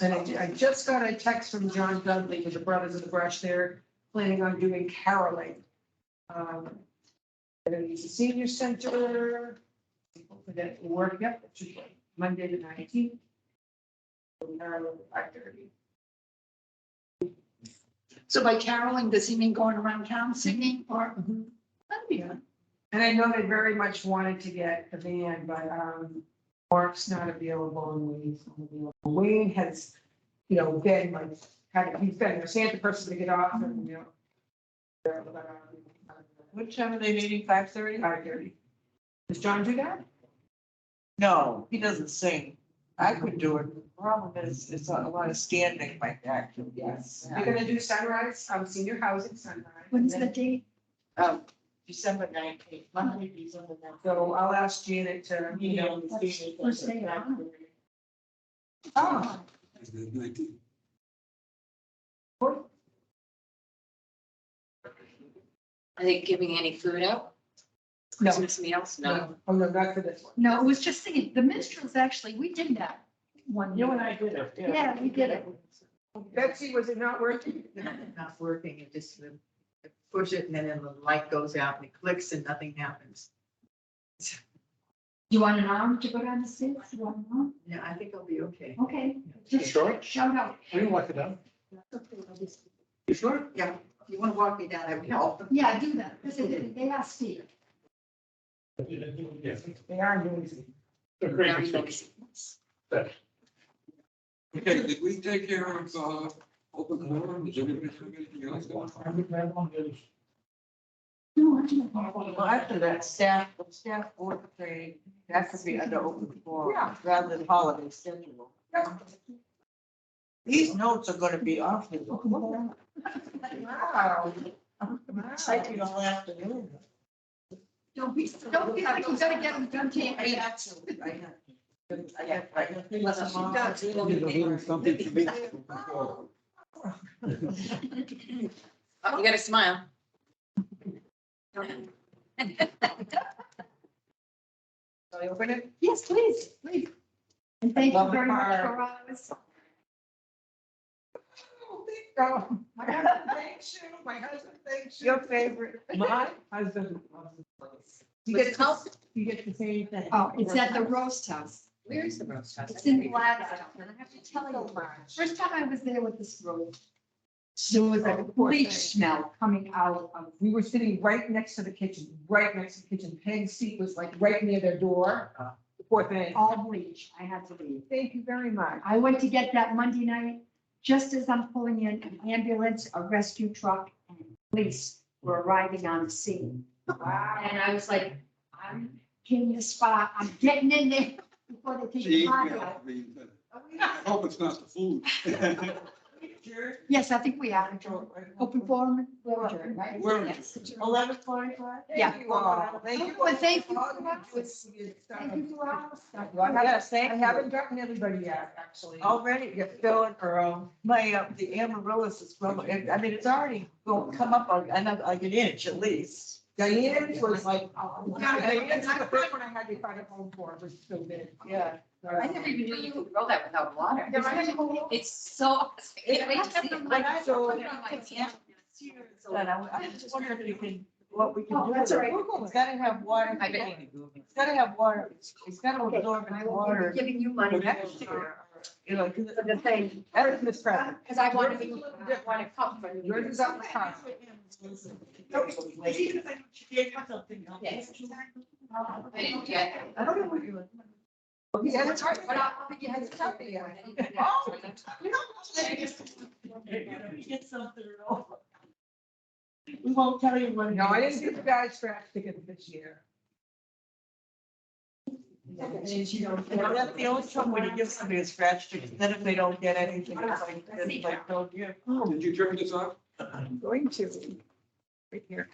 And I just got a text from John Dudley with the Brothers of the Brush. They're planning on doing caroling. And it's a senior center. Hopefully that will work. Yep, it should be Monday the 19th. 5:30. So by caroling, does he mean going around town singing or? That'd be good. And I know they very much wanted to get the van, but Mark's not available and Wayne's not available. Wayne has, been like, he's been a Santa person to get off and, What time are they meeting? 5:30? 5:30. Does John do that? No, he doesn't sing. I could do it. The problem is, it's a lot of standing like that. Yes. You're gonna do sunrise, senior housing sunrise. When's the date? December 19th, Monday, December 19th. So I'll ask Janet to, First day on. Oh, That's the 19th. Are they giving any food out? no, Christmas meals? No. no, oh, no, not for this one. No, it was just singing. The minstrels, actually, we did that one year. You and I did it. Yeah, we did it. Betsy, was it not working? Not working, it just push it and then the light goes out and it clicks and nothing happens. You want an arm to go down the stairs? You want an arm? Yeah, I think I'll be okay. Okay. You Just sure? shout out. We can lock it down. You sure? Yeah, if you want to walk me down, I would help. Yeah, do that, because they asked Steve. Yeah. They are noisy. They're crazy folks. Okay, did we take care of, open forum? Does anybody have anything else going on? Well, after that, staff board training, that could be under open forum, Yeah. rather than holiday schedule. These notes are gonna be off the open forum. Wow. Typing all afternoon. Don't feel like you gotta get them done, I Tammy. absolutely, I have. I have things She on. does. Something to be. Oh, you gotta smile. Shall I open it? Yes, please, please. And thank you Love the very much car. for ours. Oh, thank God. My husband thanks you, my husband thanks you. Your favorite. My husband loves this place. You What's get it called? You get the same thing. Oh, it's at the roast house. Where is the roast house? It's in Gladstone. And I have to tell you, first time I was there with this roast, there was a bleach smell coming out of, We were sitting right next to the kitchen, right next to the kitchen. Peg's seat was like right near their door. The poor thing. all bleach. I had to leave. Thank you very much. I went to get that Monday night, just as I'm pulling in an ambulance, a rescue truck, and police were arriving on the scene. Wow. And I was like, I'm getting the spot, I'm getting in there before they take the She body emailed out. me, but I hope it's not the food. Yes, I think we are. Open forum, we're adjourned, right? We're Yes. 11:45? Yeah. Thank you all. Thank you. Oh, and thank you all for you us. do is you get Thank you for our stuff. Well, I haven't- Yes, thank I you. haven't gotten anybody yet, actually. Already, you're filling, my, the amaryllis is growing, I mean, it's already going, come up like an inch at least. Diane's was like, Yeah, Diane's was the first one I had to find a home for, it was so big. Yeah. I never even knew you could grow that without water. Yeah, right. It's so. I can't wait to see it. Like, so- Put it on my hand. And I'm just wondering if we can, what we can Oh, do. that's all right. It's gotta have water. I bet you It's gotta have water, it's gotta absorb I its will water. be giving you money Next year, you know, 'cause for the thing, That is Miss President. because I want to be, want to come from Yours you. is up the top. Yes. I didn't get. I don't know what you're. Yeah, it's hard. But I'll be getting something. Oh, we get something. We won't tell you when. No, I didn't get the guys scratch ticket this year. That's the only trouble when you give somebody a scratch ticket, then if they don't get anything, it's like, don't give. Did you turn this off? I'm going to. Right here.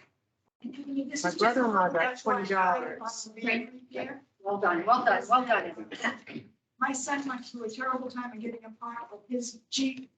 And I mean, this My is just- brother-in-law got that's why I $20. bought the van repair. Well done, well done, well done. My son went through a terrible time of getting a part of his Jeep